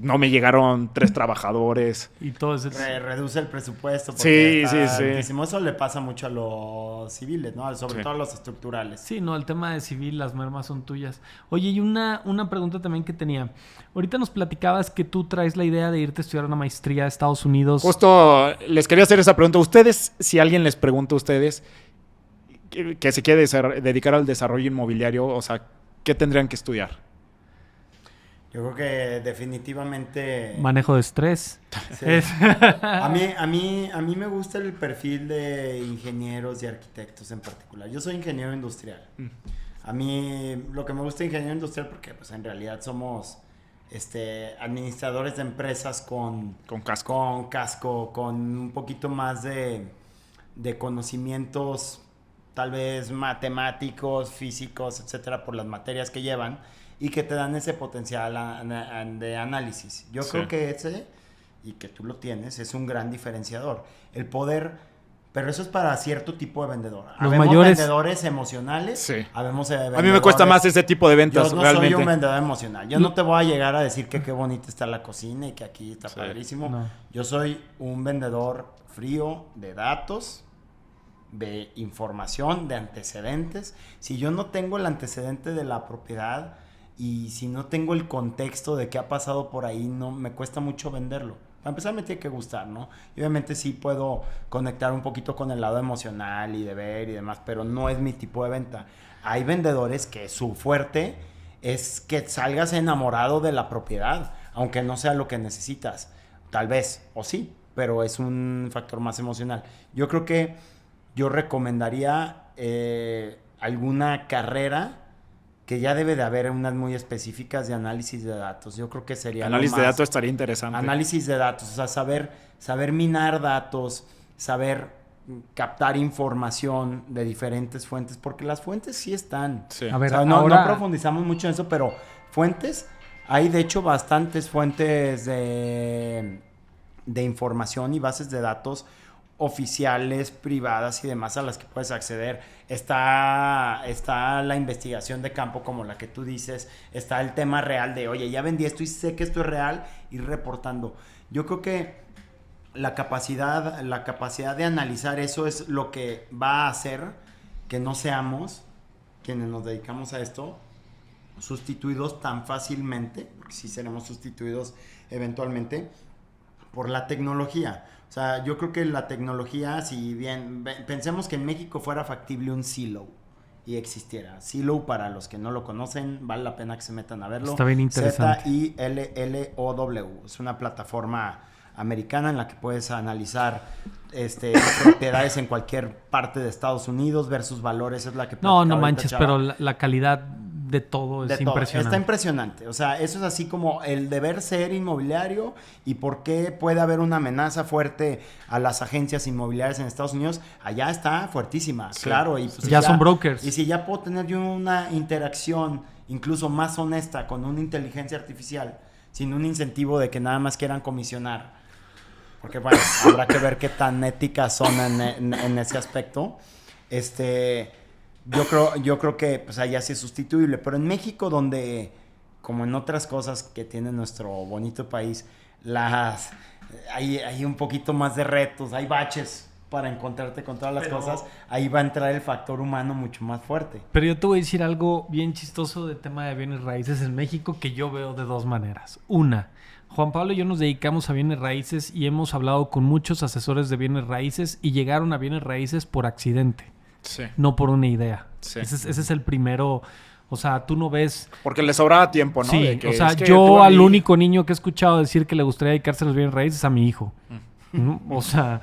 no me llegaron 3 trabajadores. Y todo eso. Reduce el presupuesto. Sí, Porque sí. altísimo. Eso le pasa mucho a los civiles, ¿no? Sobre todo a los estructurales. Sí, no, el tema de civil, las mermas son tuyas. Oye, y una pregunta también que tenía. Ahorita nos platicabas que tú traes la idea de irte a estudiar una maestría a Estados Unidos. Justo les quería hacer esa pregunta. Ustedes, si alguien les pregunta a ustedes que se quiere dedicar al desarrollo inmobiliario, o sea, ¿qué tendrían que estudiar? Yo creo que definitivamente... Manejo de estrés. Sí. A mí me gusta el perfil de ingenieros y arquitectos en particular. Yo soy ingeniero industrial. A mí lo que me gusta de ingeniero industrial porque pues en realidad somos administradores de empresas con casco, con un poquito más de conocimientos tal vez matemáticos, físicos, etcétera, por las materias que llevan y que te dan ese potencial de análisis. Yo creo que ese, y que tú lo tienes, es un gran diferenciador. El poder, pero eso es para cierto tipo de vendedor. Habemos vendedores emocionales. Sí. Habemos vendedores... A mí me cuesta más ese tipo de ventas, yo no realmente. soy un vendedor emocional. Yo no te voy a llegar a decir que qué bonita está la cocina y que aquí está padrísimo. No. Yo soy un vendedor frío de datos, de información, de antecedentes. Si yo no tengo el antecedente de la propiedad... y si no tengo el contexto de qué ha pasado por ahí, no me cuesta mucho venderlo. Para empezar me tiene que gustar, ¿no? Y obviamente sí puedo conectar un poquito con el lado emocional y de ver y demás, pero no es mi tipo de venta. Hay vendedores que su fuerte es que salgas enamorado de la propiedad, aunque no sea lo que necesitas. Tal vez, o sí, pero es un factor más emocional. Yo creo que yo recomendaría alguna carrera que ya debe de haber unas muy específicas de análisis de datos. Yo creo que sería análisis de datos estaría interesante. Análisis de datos, o sea, saber minar datos, saber captar información de diferentes fuentes, porque las fuentes sí están. Sí. A ver, O sea, no ahora... profundizamos mucho en eso, pero fuentes, hay de hecho bastantes fuentes de información y bases de datos oficiales, privadas y demás a las que puedes acceder. Está la investigación de campo como la que tú dices, está el tema real de, oye, ya vendí esto y sé que esto es real, ir reportando. Yo creo que la capacidad de analizar eso es lo que va a hacer que no seamos, quienes nos dedicamos a esto, sustituidos tan fácilmente, porque sí seremos sustituidos eventualmente, por la tecnología. O sea, yo creo que la tecnología, si bien pensemos que en México fuera factible un Zillow y existiera. Zillow, para los que no lo conocen, vale la pena que se metan a verlo. Está bien interesante. Zillow. Es una plataforma americana en la que puedes analizar propiedades en cualquier parte de Estados Unidos, ver sus valores. Es la que No manches, Chava. Pero la calidad de todo es impresionante. Está impresionante. O sea, eso es así como el deber ser inmobiliario y por qué puede haber una amenaza fuerte a las agencias inmobiliarias en Estados Unidos. Allá está fuertísima, sí, claro. Y pues ya son brokers. Y si ya puedo tener yo una interacción incluso más honesta con una inteligencia artificial, sin un incentivo de que nada más quieran comisionar. Porque bueno, habrá que ver qué tan éticas son en ese aspecto. Yo creo que pues allá sí es sustituible, pero en México, donde, como en otras cosas que tiene nuestro bonito país, hay un poquito más de retos, hay baches para encontrarte con todas las cosas, ahí va a entrar el factor humano mucho más fuerte. Pero yo te voy a decir algo bien chistoso de tema de bienes raíces en México que yo veo de dos maneras. Una, Juan Pablo y yo nos dedicamos a bienes raíces y hemos hablado con muchos asesores de bienes raíces y llegaron a bienes raíces por accidente. Sí. No por una idea. Sí. Ese es el primero. O sea, tú no ves... Porque le sobraba tiempo, ¿no? Sí, o sea, yo al único niño que he escuchado decir que le gustaría dedicarse a los bienes raíces es a mi hijo. O sea...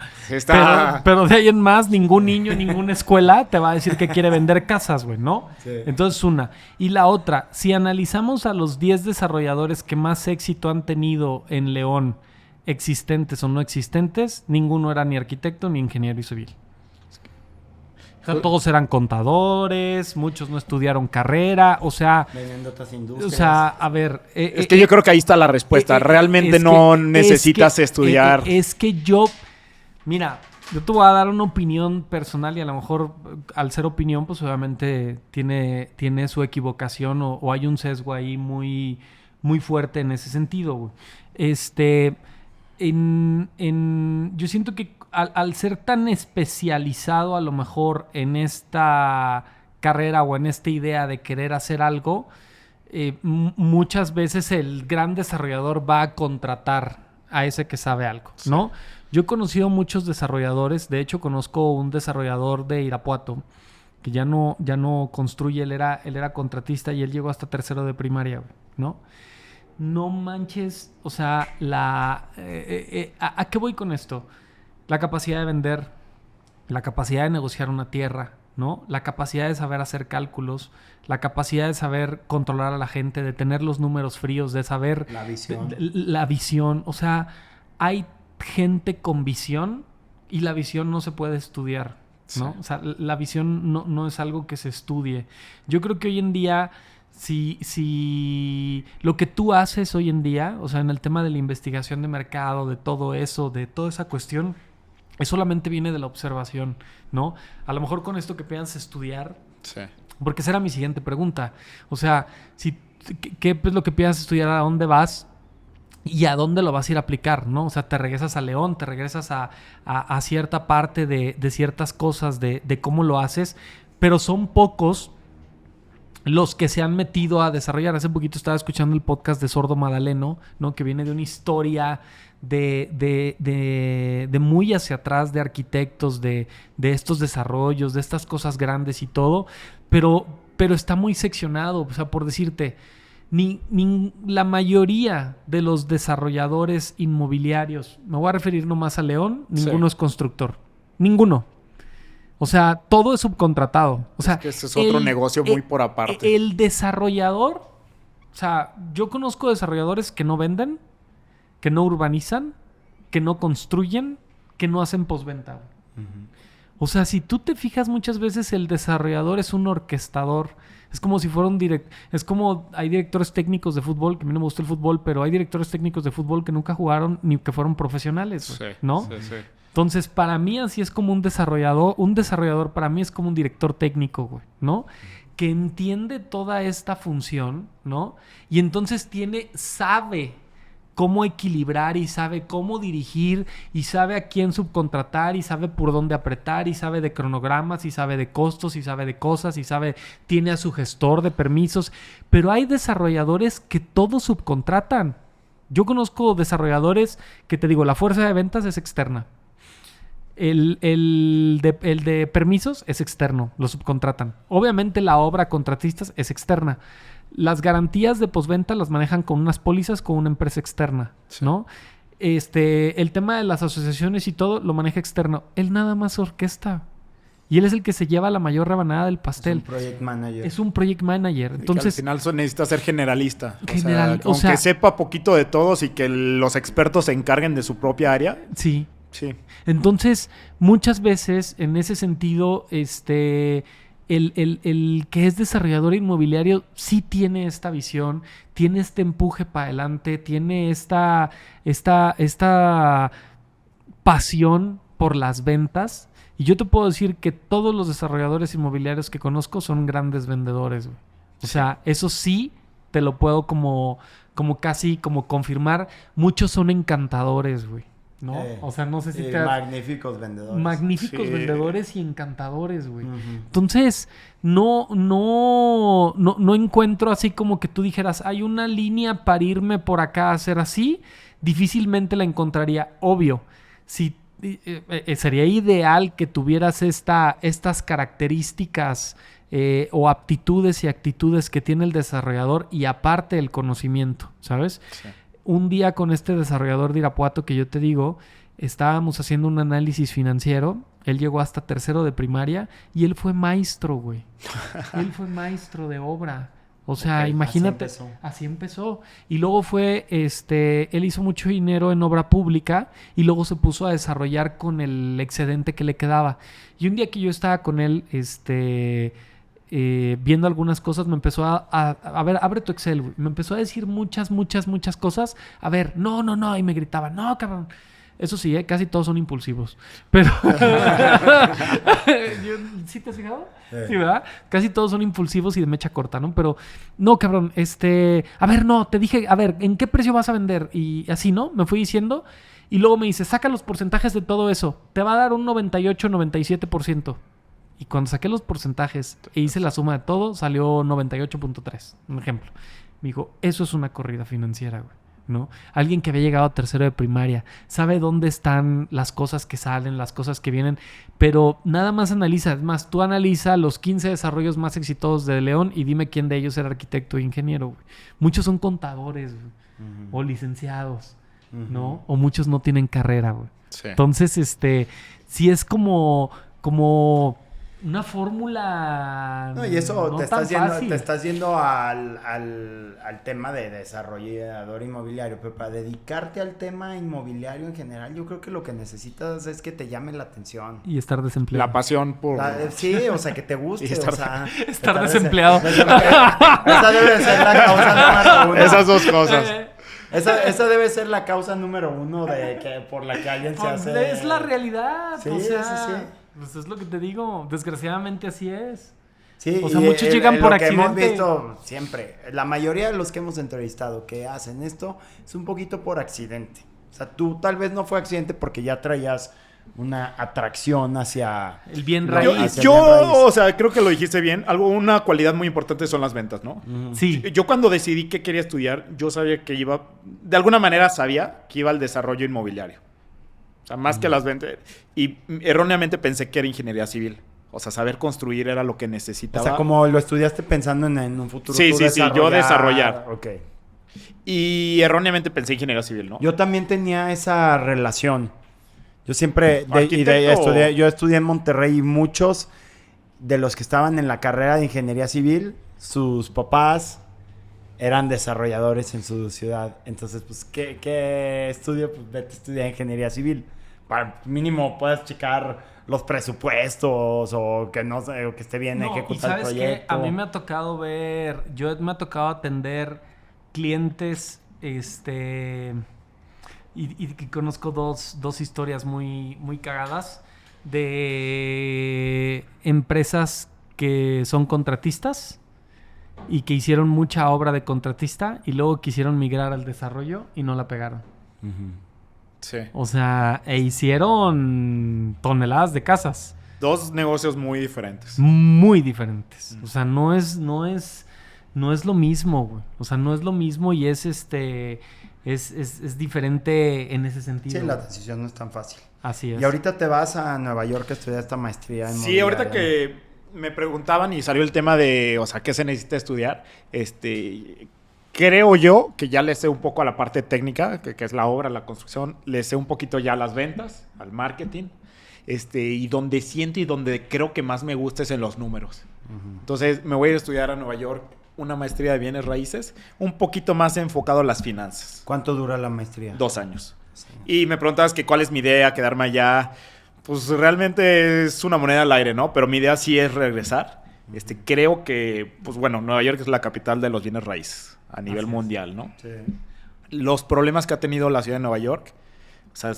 Pero de ahí en más, ningún niño en ninguna escuela te va a decir que quiere vender casas, güey, ¿no? Sí. Entonces, una. Y la otra, si analizamos a los 10 desarrolladores que más éxito han tenido en León, existentes o no existentes, ninguno era ni arquitecto ni ingeniero civil. O sea, todos eran contadores, muchos no estudiaron carrera, o sea... Vendiendo otras industrias. O sea, a ver... es que yo creo que ahí está la respuesta. Realmente no necesitas estudiar. Es que yo... Mira, yo te voy a dar una opinión personal y a lo mejor al ser opinión, pues obviamente tiene su equivocación o hay un sesgo ahí muy, muy fuerte en ese sentido, güey. Yo siento que al ser tan especializado a lo mejor en esta carrera o en esta idea de querer hacer algo, muchas veces el gran desarrollador va a contratar a ese que sabe algo, ¿no? Sí. Yo he conocido muchos desarrolladores, de hecho conozco un desarrollador de Irapuato que ya no construye, él era contratista y él llegó hasta tercero de primaria, ¿no? No manches, o sea, ¿a qué voy con esto? La capacidad de vender, la capacidad de negociar una tierra, ¿no? La capacidad de saber hacer cálculos, la capacidad de saber controlar a la gente, de tener los números fríos, de saber... La visión. O sea, hay gente con visión y la visión no se puede estudiar, ¿no? Sí. O sea, la visión no es algo que se estudie. Yo creo que hoy en día... Si lo que tú haces hoy en día, o sea, en el tema de la investigación de mercado, de todo eso, de toda esa cuestión, solamente viene de la observación, ¿no? A lo mejor con esto que piensas estudiar, sí. Porque esa era mi siguiente pregunta. O sea, ¿qué es lo que piensas estudiar? ¿A dónde vas? ¿Y a dónde lo vas a ir a aplicar, no? O sea, te regresas a León, te regresas a cierta parte de ciertas cosas de cómo lo haces, pero son pocos los que se han metido a desarrollar. Hace poquito estaba escuchando el podcast de Sordo Madaleno, ¿no? Que viene de una historia de muy hacia atrás, de arquitectos, de estos desarrollos, de estas cosas grandes y todo, pero está muy seccionado. O sea, por decirte, ni la mayoría de los desarrolladores inmobiliarios, me voy a referir nomás a León, ninguno es constructor. Ninguno. O sea, todo es subcontratado. O sea, es que ese es otro negocio muy por aparte. El desarrollador, o sea, yo conozco desarrolladores que no venden, que no urbanizan, que no construyen, que no hacen postventa. O sea, si tú te fijas, muchas veces el desarrollador es un orquestador. Es como si fuera es como hay directores técnicos de fútbol, que a mí no me gusta el fútbol, pero hay directores técnicos de fútbol que nunca jugaron ni que fueron profesionales, Sí, ¿no? Sí. Entonces, para mí así es como un desarrollador. Un desarrollador para mí es como un director técnico, güey, ¿no? Que entiende toda esta función, ¿no? Y entonces sabe cómo equilibrar y sabe cómo dirigir y sabe a quién subcontratar y sabe por dónde apretar y sabe de cronogramas y sabe de costos y sabe de cosas y tiene a su gestor de permisos. Pero hay desarrolladores que todo subcontratan. Yo conozco desarrolladores que te digo, la fuerza de ventas es externa. El de permisos es externo, lo subcontratan. Obviamente la obra contratistas es externa. Las garantías de postventa las manejan con unas pólizas con una empresa externa, ¿no? El tema de las asociaciones y todo lo maneja externo. Él nada más orquesta. Y él es el que se lleva la mayor rebanada del pastel. Es un project manager. Entonces, al final necesita ser generalista. O sea, aunque sepa poquito de todos y que los expertos se encarguen de su propia área. Sí. Entonces, muchas veces, en ese sentido, el que es desarrollador inmobiliario sí tiene esta visión, tiene este empuje para adelante, tiene esta pasión por las ventas. Y yo te puedo decir que todos los desarrolladores inmobiliarios que conozco son grandes vendedores, güey. O sea, eso sí te lo puedo como casi como confirmar. Muchos son encantadores, güey, ¿no? O sea, no sé si magníficos vendedores. Magníficos vendedores y encantadores, güey. Uh-huh. Entonces, no encuentro así como que tú dijeras, hay una línea para irme por acá a hacer así. Difícilmente la encontraría. Obvio, si sería ideal que tuvieras estas características o aptitudes y actitudes que tiene el desarrollador y aparte el conocimiento, ¿sabes? Sí. Un día con este desarrollador de Irapuato que yo te digo, estábamos haciendo un análisis financiero. Él llegó hasta tercero de primaria y él fue maestro, güey. Él fue maestro de obra. O sea, imagínate. Así empezó. Y luego él hizo mucho dinero en obra pública y luego se puso a desarrollar con el excedente que le quedaba. Y un día que yo estaba con él, viendo algunas cosas, me empezó a ver, abre tu Excel, güey. Me empezó a decir muchas cosas. A ver, no. Y me gritaba, no, cabrón. Eso sí, casi todos son impulsivos. Pero... ¿Sí te has fijado? Sí, ¿verdad? Casi todos son impulsivos y de mecha corta, ¿no? Pero, no, cabrón, a ver, no, te dije, a ver, ¿en qué precio vas a vender? Y así, ¿no? Me fui diciendo. Y luego me dice, saca los porcentajes de todo eso. Te va a dar un 98, 97%. Y cuando saqué los porcentajes e hice la suma de todo, salió 98.3, un ejemplo. Me dijo, eso es una corrida financiera, güey, ¿no? Alguien que había llegado a tercero de primaria, sabe dónde están las cosas que salen, las cosas que vienen, pero nada más analiza. Es más, tú analiza los 15 desarrollos más exitosos de León y dime quién de ellos era arquitecto o ingeniero, güey. Muchos son contadores, güey, o licenciados, ¿no? O muchos no tienen carrera, güey. Sí. Entonces, sí es como una fórmula. No, y eso no te fácil. estás yendo al tema de desarrollador inmobiliario, pero para dedicarte al tema inmobiliario en general, yo creo que lo que necesitas es que te llame la atención. Y estar desempleado. La pasión por... sí, o sea, que te guste. Estar desempleado. Esa debe ser la causa número 1. Esas dos cosas. Esa debe ser la causa número 1 por la que alguien se hace... Es la realidad. Sí, sí. Pues es lo que te digo. Desgraciadamente así es. Sí, o sea, muchos llegan por accidente. Lo que hemos visto siempre, la mayoría de los que hemos entrevistado que hacen esto es un poquito por accidente. O sea, tú tal vez no fue accidente porque ya traías una atracción hacia el bien Yo, raíz. o sea, creo que lo dijiste bien. Una cualidad muy importante son las ventas, ¿no? Sí. Yo cuando decidí que quería estudiar, yo sabía que de alguna manera sabía que iba al desarrollo inmobiliario. O sea, más que las ventas. Y erróneamente pensé que era ingeniería civil. O sea, saber construir era lo que necesitaba. O sea, como lo estudiaste pensando en un futuro. Sí, yo desarrollar. Ok. Y erróneamente pensé ingeniería civil, ¿no? Yo también tenía esa relación. Yo siempre Arquitecto. yo estudié en Monterrey y muchos de los que estaban en la carrera de ingeniería civil, sus papás eran desarrolladores en su ciudad. Entonces, pues, ¿qué estudio? Pues vete a estudiar ingeniería civil. Para mínimo puedas checar los presupuestos o que no sé, o que esté bien ejecutar el proyecto. ¿Qué? A mí me ha tocado me ha tocado atender clientes, y que conozco dos historias muy, muy cagadas de empresas que son contratistas y que hicieron mucha obra de contratista y luego quisieron migrar al desarrollo y no la pegaron. Sí. O sea, hicieron toneladas de casas. Dos negocios muy diferentes. Muy diferentes. O sea, no es lo mismo, güey. O sea, no es lo mismo y es diferente en ese sentido. Sí, la decisión no es tan fácil. Así es. Y ahorita te vas a Nueva York a estudiar esta maestría en Sí, ahorita que me preguntaban y salió el tema de, o sea, ¿qué se necesita estudiar? Creo yo que ya le sé un poco a la parte técnica, que es la obra, la construcción. Le sé un poquito ya a las ventas, al marketing. Y donde siento y donde creo que más me gusta es en los números. Entonces, me voy a ir a estudiar a Nueva York una maestría de bienes raíces, un poquito más enfocado a las finanzas. ¿Cuánto dura la maestría? 2 años. Sí. Y me preguntabas que cuál es mi idea, quedarme allá. Pues realmente es una moneda al aire, ¿no? Pero mi idea sí es regresar. Creo que, pues bueno, Nueva York es la capital de los bienes raíces a nivel mundial, ¿no? Sí. Los problemas que ha tenido la ciudad de Nueva York, o sea,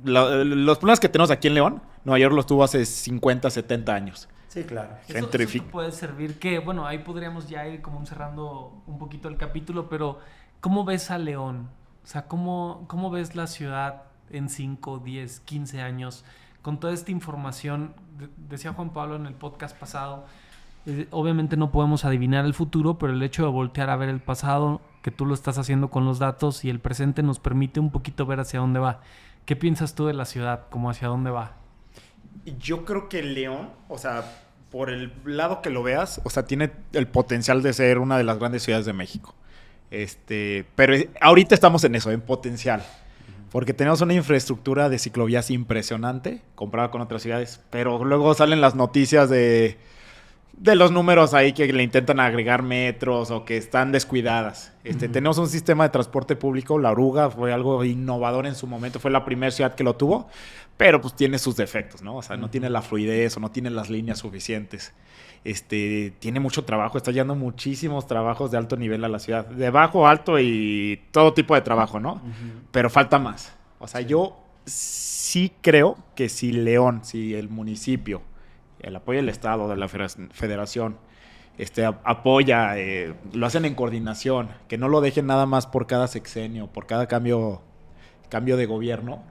los problemas que tenemos aquí en León, Nueva York los tuvo hace 50, 70 años. Sí, claro. Eso te puede servir que, bueno, ahí podríamos ya ir como cerrando un poquito el capítulo, pero ¿cómo ves a León? O sea, ¿cómo ves la ciudad en 5, 10, 15 años? Con toda esta información, decía Juan Pablo en el podcast pasado, obviamente no podemos adivinar el futuro, pero el hecho de voltear a ver el pasado, que tú lo estás haciendo con los datos y el presente nos permite un poquito ver hacia dónde va. ¿Qué piensas tú de la ciudad? ¿Cómo hacia dónde va? Yo creo que León, o sea, por el lado que lo veas, o sea, tiene el potencial de ser una de las grandes ciudades de México. Pero ahorita estamos en eso, en potencial. Porque tenemos una infraestructura de ciclovías impresionante comparada con otras ciudades. Pero luego salen las noticias de los números ahí que le intentan agregar metros o que están descuidadas. Tenemos un sistema de transporte público, La Oruga fue algo innovador en su momento, fue la primera ciudad que lo tuvo, pero pues tiene sus defectos, ¿no? O sea, no tiene la fluidez o no tiene las líneas suficientes. Tiene mucho trabajo, está llevando muchísimos trabajos de alto nivel a la ciudad, de bajo, alto y todo tipo de trabajo, ¿no? Pero falta más. O sea, yo sí creo que si León, si el municipio, el apoyo del Estado, de la Federación, apoya, lo hacen en coordinación, que no lo dejen nada más por cada sexenio, por cada cambio de gobierno.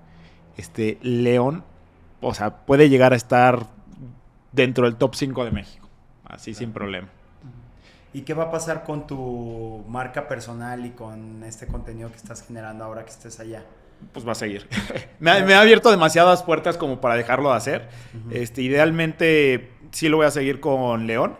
León, o sea, puede llegar a estar dentro del top 5 de México, así sin problema. ¿Y qué va a pasar con tu marca personal y con este contenido que estás generando ahora que estés allá? Pues va a seguir. me ha abierto demasiadas puertas como para dejarlo de hacer. Idealmente sí lo voy a seguir con León,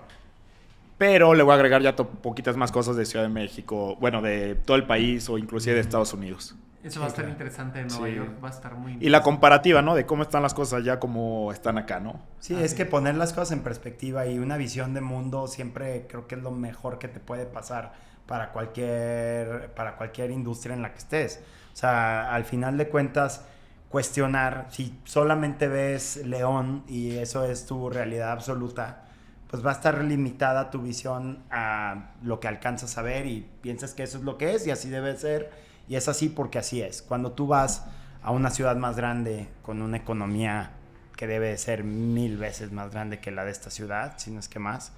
pero le voy a agregar ya poquitas más cosas de Ciudad de México, bueno, de todo el país o inclusive de Estados Unidos. Eso va a estar interesante en Nueva York, va a estar muy interesante. Y la comparativa, ¿no? De cómo están las cosas allá, cómo están acá, ¿no? Sí, es que poner las cosas en perspectiva y una visión de mundo siempre creo que es lo mejor que te puede pasar para cualquier industria en la que estés. O sea, al final de cuentas, cuestionar, si solamente ves León y eso es tu realidad absoluta, pues va a estar limitada tu visión a lo que alcanzas a ver y piensas que eso es lo que es y así debe ser. Y es así porque así es. Cuando tú vas a una ciudad más grande con una economía que debe ser 1000 veces más grande que la de esta ciudad, si no es que más,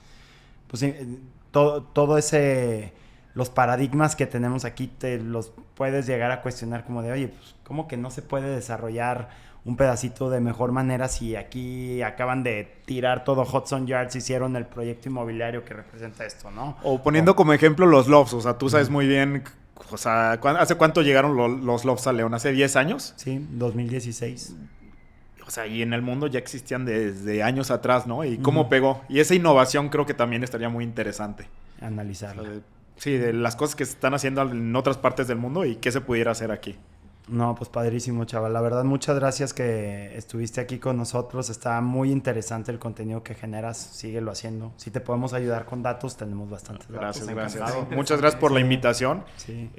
pues todo ese los paradigmas que tenemos aquí te los puedes llegar a cuestionar como de, oye, pues, ¿cómo que no se puede desarrollar un pedacito de mejor manera si aquí acaban de tirar todo Hudson Yards, hicieron el proyecto inmobiliario que representa esto, ¿no? O poniendo como ejemplo los Lofts, o sea, tú sabes muy bien, o sea, ¿hace cuánto llegaron los Lofts a León? ¿Hace 10 años? Sí, 2016. O sea, y en el mundo ya existían desde años atrás, ¿no? Y cómo pegó. Y esa innovación creo que también estaría muy interesante. Analizarla. O sea, sí, de las cosas que se están haciendo en otras partes del mundo y qué se pudiera hacer aquí. No, pues padrísimo, chaval. La verdad, muchas gracias que estuviste aquí con nosotros. Está muy interesante el contenido que generas. Síguelo haciendo. Si te podemos ayudar con datos, tenemos bastantes Gracias, datos. gracias. Encantado. Muchas gracias por la invitación. Sí.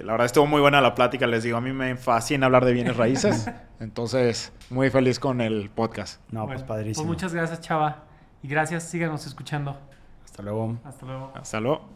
La verdad estuvo muy buena la plática. Les digo, a mí me fascina hablar de bienes raíces. Entonces, muy feliz con el podcast. No, Bueno, pues padrísimo. Pues muchas gracias, Chava. Y gracias, síganos escuchando. Hasta luego. Hasta luego. Hasta luego.